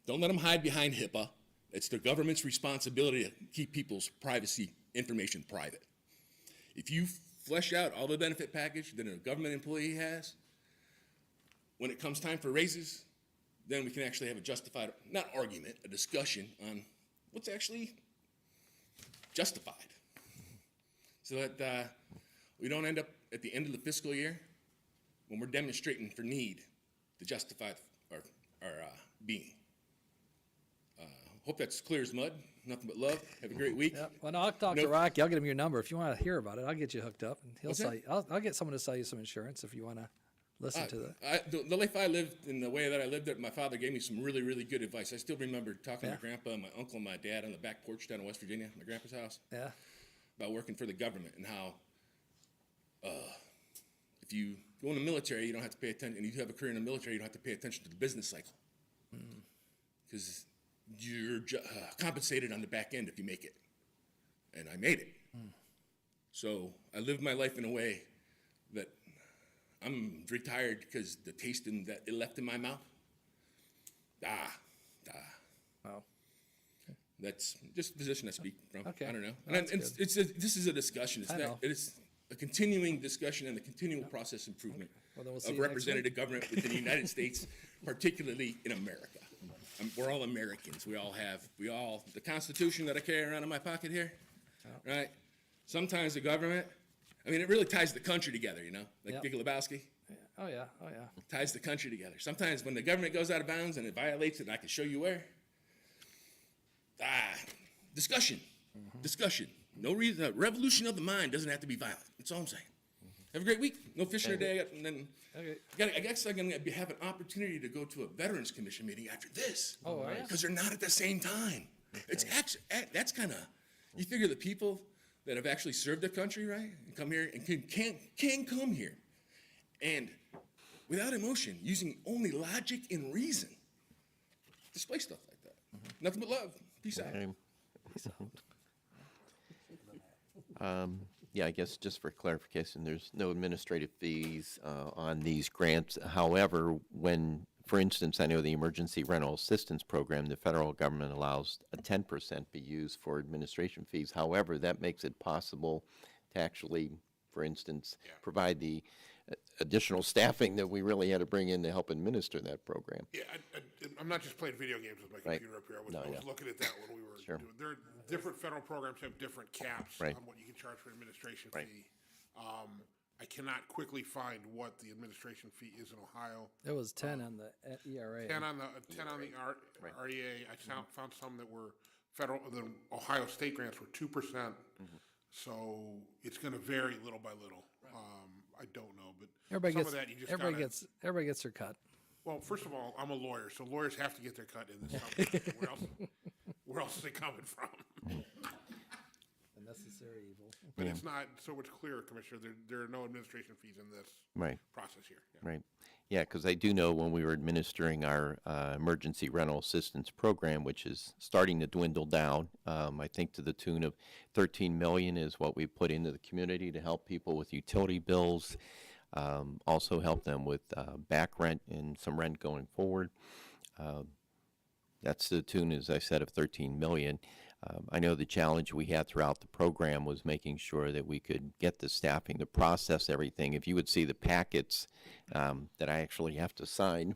Don't let them hide behind HIPAA. It's the government's responsibility to keep people's privacy information private. If you flesh out all the benefit package that a government employee has, when it comes time for raises, then we can actually have a justified, not argument, a discussion on what's actually justified. So that we don't end up at the end of the fiscal year when we're demonstrating for need to justify our being. Hope that's clear as mud. Nothing but love. Have a great week. Yeah. Well, no, I'll talk to Nope. Rocky. I'll get him your number. If you want to hear about it, I'll get you hooked up, and he'll What's sell that? you. I'll get someone to sell you some insurance if you want to listen to that. The life I lived and the way that I lived it, my father gave me some really, really good advice. I still remember talking Yeah. to my grandpa and my uncle and my dad on the back porch down in West Virginia, my grandpa's house, Yeah. about working for the government and how if you go in the military, you don't have to pay attention, and you have a career in the military, you don't have to pay attention to the business cycle. Because you're compensated on the back end if you make it. And I made it. So I lived my life in a way that I'm retired because the taste that it left in my mouth, Wow. that's just the position I speak from. Okay. I don't know. Well, And that's this is a discussion. I know. It's a continuing discussion and a continual process improvement Well, then we'll see of you next representative government within the United States, particularly in America. We're all Americans. We all have, the Constitution that I carry around in my pocket here, right? Sometimes the government, I mean, it really ties the country together, you know, like Yep. Big Lebowski. Oh yeah. Oh yeah. Ties the country together. Sometimes when the government goes out of bounds and it violates it, and I can show you where. Discussion. Discussion. No reason. Revolution of the mind doesn't have to be violent. That's all I'm saying. Have a great week. No fishing today. And then Okay. I guess I'm going to have an opportunity to go to a Veterans Commission meeting after this. Oh, are ya? Because they're not at the same time. It's actually, that's kind of, you figure the people that have actually served the country, right, and come here and can come here and without emotion, using only logic and reason, display stuff like that. Nothing but love. Peace out. Yeah, I guess just for clarification, there's no administrative fees on these grants. However, when, for instance, I know the Emergency Rental Assistance Program, the federal government allows a 10% be used for administration fees. However, that makes it possible to actually, for instance, provide the additional staffing that we really had to bring in to help administer that program. Yeah, I'm not just playing video games with my Right. computer up here. No, I was yeah. looking at that when we were Sure. doing, there, different federal programs have different caps Right. on what you can charge for an administration Right. fee. I cannot quickly find what the administration fee is in Ohio. It was 10 on the ERA. 10 on the REA. I found some that were federal. The Ohio state grants were 2%. So it's going to vary little by little. I don't know, but Everybody some gets, of that you just everybody gotta. gets, everybody gets their cut. Well, first of all, I'm a lawyer, so lawyers have to get their cut in this. Where else is it coming from? A necessary evil. But it's not so much clearer, Commissioner. There are no administration fees in this Right. process here. Yeah. Right. Yeah, because I do know when we were administering our emergency rental assistance program, which is starting to dwindle down, I think to the tune of 13 million is what we put into the community to help people with utility bills, also help them with back rent and some rent going forward. That's the tune, as I said, of 13 million. I know the challenge we had throughout the program was making sure that we could get the staffing to process everything. If you would see the packets that I actually have to sign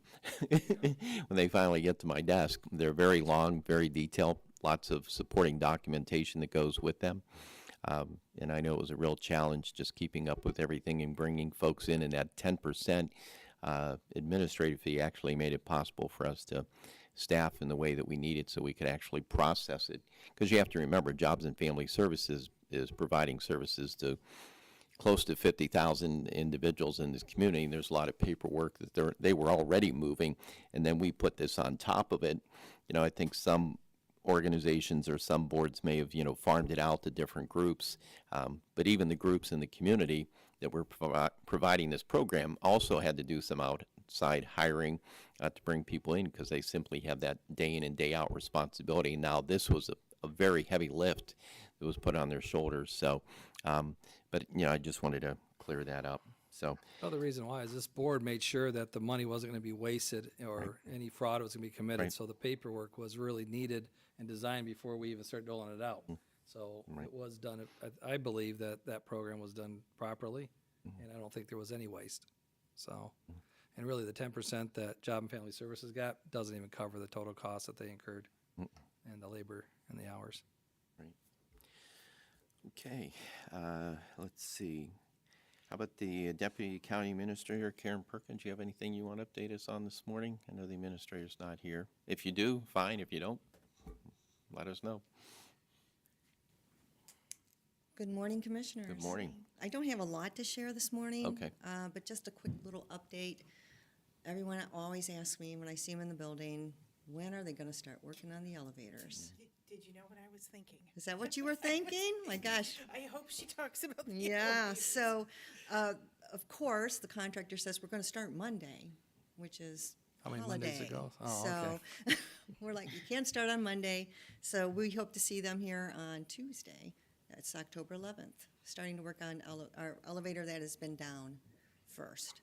when they finally get to my desk, they're very long, very detailed, lots of supporting documentation that goes with them. And I know it was a real challenge just keeping up with everything and bringing folks in, and that 10% administrative fee actually made it possible for us to staff in the way that we needed so we could actually process it. Because you have to remember, Jobs and Family Services is providing services to close to 50,000 individuals in this community, and there's a lot of paperwork that they were already moving, and then we put this on top of it. You know, I think some organizations or some boards may have, farmed it out to different groups, but even the groups in the community that were providing this program also had to do some outside hiring to bring people in because they simply have that day in and day out responsibility. Now this was a very heavy lift that was put on their shoulders. So, but I just wanted to clear that up. So, Another reason why is this board made sure that the money wasn't going to be wasted or any fraud was going to be committed. Right. So the paperwork was really needed and designed before we even started doling it out. So it was done, I believe that program was done properly, and I don't think there was any waste. So, and really the 10% that Job and Family Services got doesn't even cover the total cost that they incurred and the labor and the hours. right. Okay, let's see. How about the Deputy County Administrator, Karen Perkins? Do you have anything you want to update us on this morning? I know the administrator's not here. If you do, fine. If you don't, let us know. Good morning, Commissioners. Good morning. I don't have a lot to share this morning. Okay. But just a quick little update. Everyone always asks me when I see them in the building, when are they going to start working on the elevators? Did you know what I was thinking? Is that what you were thinking? My gosh. I hope she talks about the Yeah, elevators. so, of course, the contractor says we're going to start Monday, which is How many holiday. Mondays ago? Oh, So, we're like, you can't start on Monday. So we hope to see them here on Tuesday. That's October 11th, starting to work on our elevator that has been down first.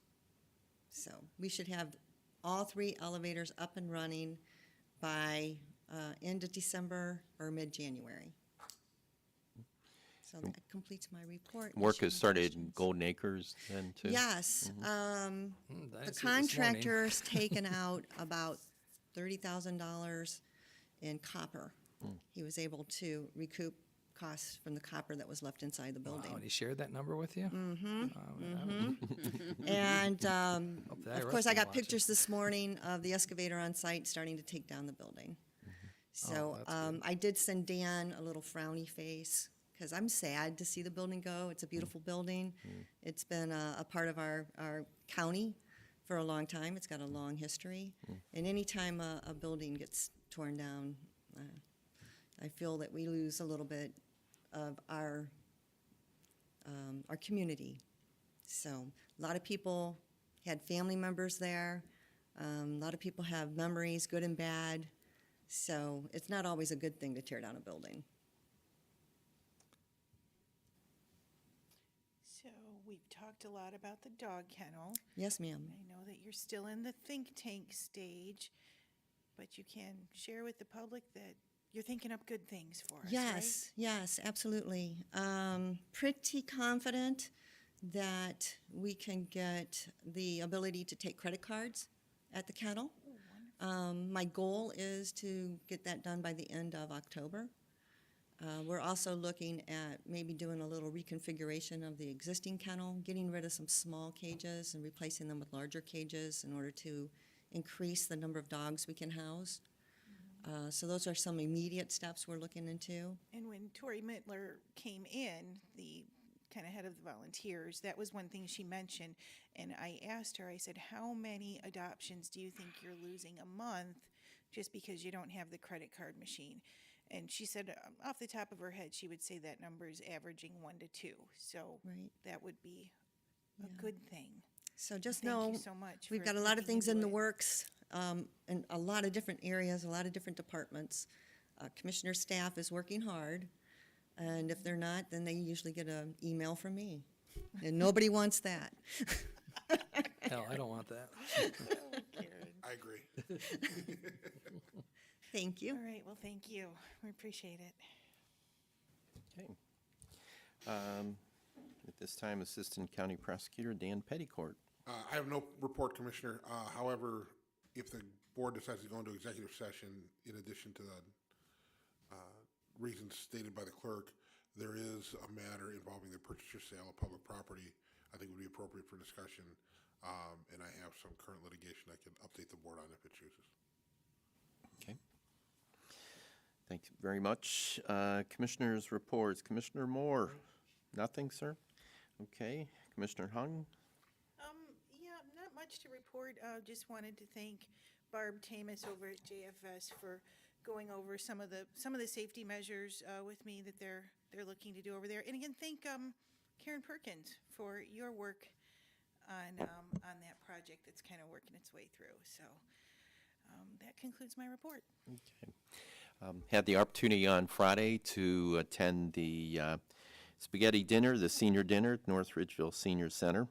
So we should have all 3 elevators up and running by end of December or mid-January. So that completes my report. Work Unless you has have started in questions. Golden Acres then too? Yes. I The see it this contractor's taken out about $30,000 in copper. He was able to recoup costs from the copper that was left inside the building. Wow, and he shared that number with you? And, the of IRS course, I is got watching. pictures this morning of the excavator on site starting to take down the building. So, that's good. I did send Dan a little frowny face, because I'm sad to see the building go. It's a beautiful building. It's been a part of our county for a long time. It's got a long history. And anytime a building gets torn down, I feel that we lose a little bit of our community. So a lot of people had family members there. A lot of people have memories, good and bad. So it's not always a good thing to tear down a building. So we've talked a lot about the dog kennel. Yes, ma'am. I know that you're still in the think tank stage, but you can share with the public that you're thinking up good things for us, Yes, yes, absolutely. Pretty confident that we can get the ability to take credit cards at the kennel. My goal is to get that done by the end of October. We're also looking at maybe doing a little reconfiguration of the existing kennel, getting rid of some small cages and replacing them with larger cages in order to increase the number of dogs we can house. So those are some immediate steps we're looking into. And when Tori Mittler came in, the kind of head of the volunteers, that was one thing she mentioned. And I asked her, I said, how many adoptions do you think you're losing a month just because you don't have the credit card machine? And she said, off the top of her head, she would say that number is averaging 1 to 2. So Right. that would be a good thing. So just Thank you know, so much we've for got a lot of looking things in into the it. works, in a lot of different areas, a lot of different departments. Commissioner staff is working hard, and if they're not, then they usually get an email from me. And nobody wants that. Hell, I don't want that. I agree. Thank you. All right, well, thank you. We appreciate it. Okay. At this time, Assistant County Prosecutor Dan Petticourt. I have no report, Commissioner. However, if the board decides to go into executive session, in addition to the reasons stated by the clerk, there is a matter involving the purchase or sale of public property I think would be appropriate for discussion. And I have some current litigation I can update the board on if it chooses. Okay. Thank you very much. Commissioners' reports. Commissioner Moore? Nothing, sir? Okay. Commissioner Hung? Yeah, not much to report. Just wanted to thank Barb Tamas over at JFS for going over some of the safety measures with me that they're looking to do over there. And again, thank Karen Perkins for your work on that project that's kind of working its way through. So that concludes my report. Okay. Had the opportunity on Friday to attend the spaghetti dinner, the senior dinner at North Ridgeville Senior Center.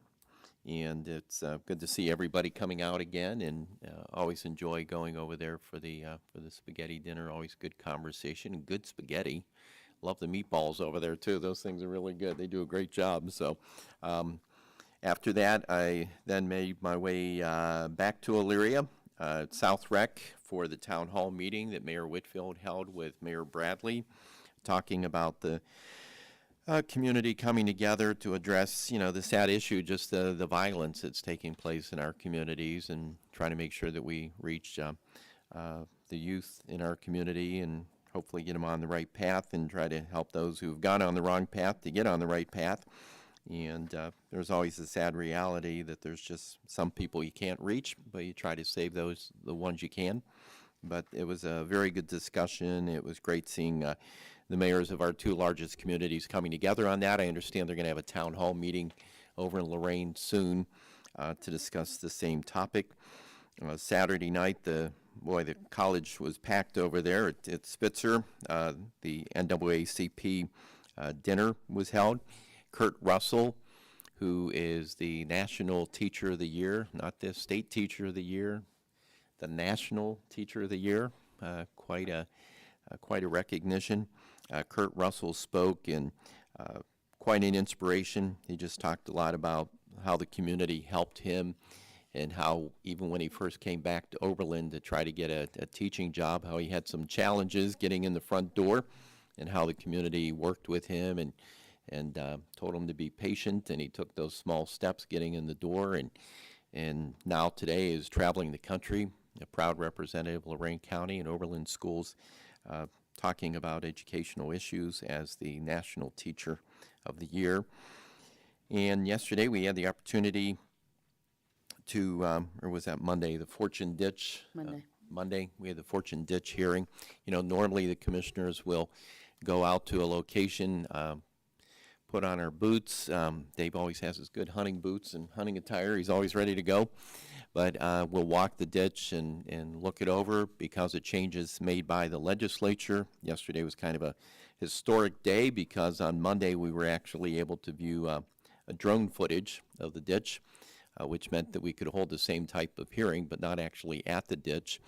And it's good to see everybody coming out again, and always enjoy going over there for the spaghetti dinner. Always good conversation and good spaghetti. Love the meatballs over there too. Those things are really good. They do a great job. So after that, I then made my way back to Elyria, South Rec, for the town hall meeting that Mayor Whitfield held with Mayor Bradley, talking about the community coming together to address, the sad issue, just the violence that's taking place in our communities, and trying to make sure that we reach the youth in our community and hopefully get them on the right path, and try to help those who've gone on the wrong path to get on the right path. And there's always the sad reality that there's just some people you can't reach, but you try to save the ones you can. But it was a very good discussion. It was great seeing the mayors of our two largest communities coming together on that. I understand they're going to have a town hall meeting over in Lorain soon to discuss the same topic. Saturday night, the college was packed over there at Spitzer. The NAACP dinner was held. Kurt Russell, who is the National Teacher of the Year, not the State Teacher of the Year, the National Teacher of the Year, quite a recognition. Kurt Russell spoke, and quite an inspiration. He just talked a lot about how the community helped him, and how even when he first came back to Oberlin to try to get a teaching job, how he had some challenges getting in the front door, and how the community worked with him and told him to be patient, and he took those small steps getting in the door, and now today is traveling the country, a proud representative of Lorain County and Oberlin schools, talking about educational issues as the National Teacher of the Year. And yesterday we had the opportunity to, or was that Monday, the Fortune Ditch? Monday, we had the Fortune Ditch hearing. Normally the commissioners will go out to a location, put on our boots. Dave always has his good hunting boots and hunting attire. He's always ready to go. But we'll walk the ditch and look it over because of changes made by the legislature. Yesterday was kind of a historic day because on Monday we were actually able to view a drone footage of the ditch, which meant that we could hold the same type of hearing but not actually at the ditch.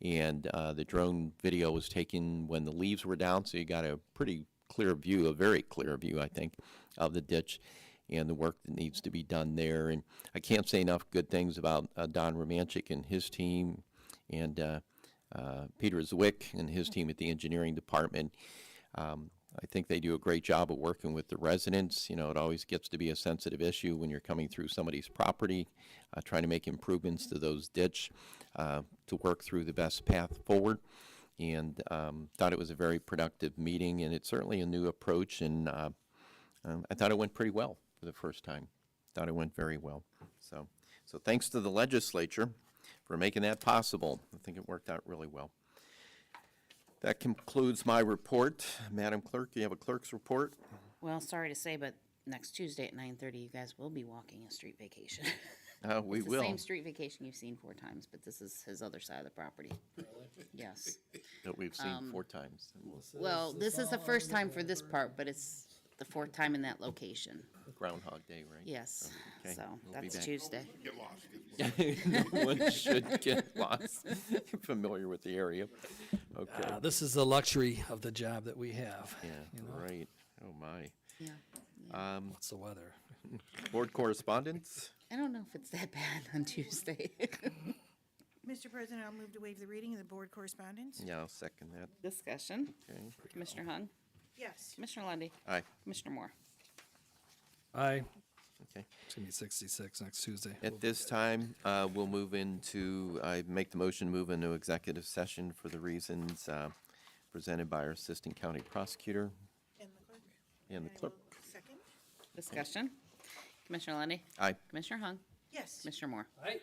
And the drone video was taken when the leaves were down, so you got a pretty clear view, a very clear view, I think, of the ditch and the work that needs to be done there. And I can't say enough good things about Don Romanchik and his team, and Peter Zwick and his team at the engineering department. I think they do a great job of working with the residents. It always gets to be a sensitive issue when you're coming through somebody's property, trying to make improvements to those ditch to work through the best path forward. And thought it was a very productive meeting, and it's certainly a new approach, and I thought it went pretty well for the first time. Thought it went very well. So thanks to the legislature for making that possible. I think it worked out really well. That concludes my report. Madam Clerk, you have a clerk's report? Well, sorry to say, but next Tuesday at 9:30, you guys will be walking a street vacation. We It's the will. same street vacation you've seen 4 times, but this is his other side of the property. Yes. That we've seen 4 times. Well, this is the first time for this part, but it's the 4th time in that location. Groundhog Day, right? Yes, Okay, so we'll be that's back. Tuesday. Get lost. No one should get lost. Familiar with the area. Okay. This is the luxury of the job that we have. Yeah, you know? right. Oh, my. Yeah. What's the weather? Board correspondence? I don't know if it's that bad on Tuesday. Mr. President, I'll move to waive the reading of the board correspondence. Yeah, I'll second that. Discussion. Okay. Commissioner Hung, Yes. Commissioner Lundy, Aye. Commissioner Moore. Aye. Okay. It's gonna be 66 next Tuesday. At this time, we'll move into, I make the motion to move into executive session for the reasons presented by our Assistant County Prosecutor And the clerk. and the I clerk. will second. Discussion. Commissioner Lundy, Aye. Commissioner Hung, Yes. Commissioner Moore. Aye.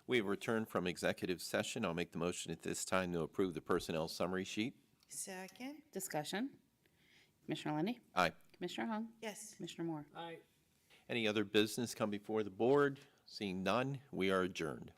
We have returned from executive session. I'll make the motion at this time to approve the personnel summary sheet. Second, Discussion. Commissioner Lundy, Aye. Commissioner Hung, yes. Commissioner Moore. Aye. Any other business come before the board? Seeing none, we are adjourned.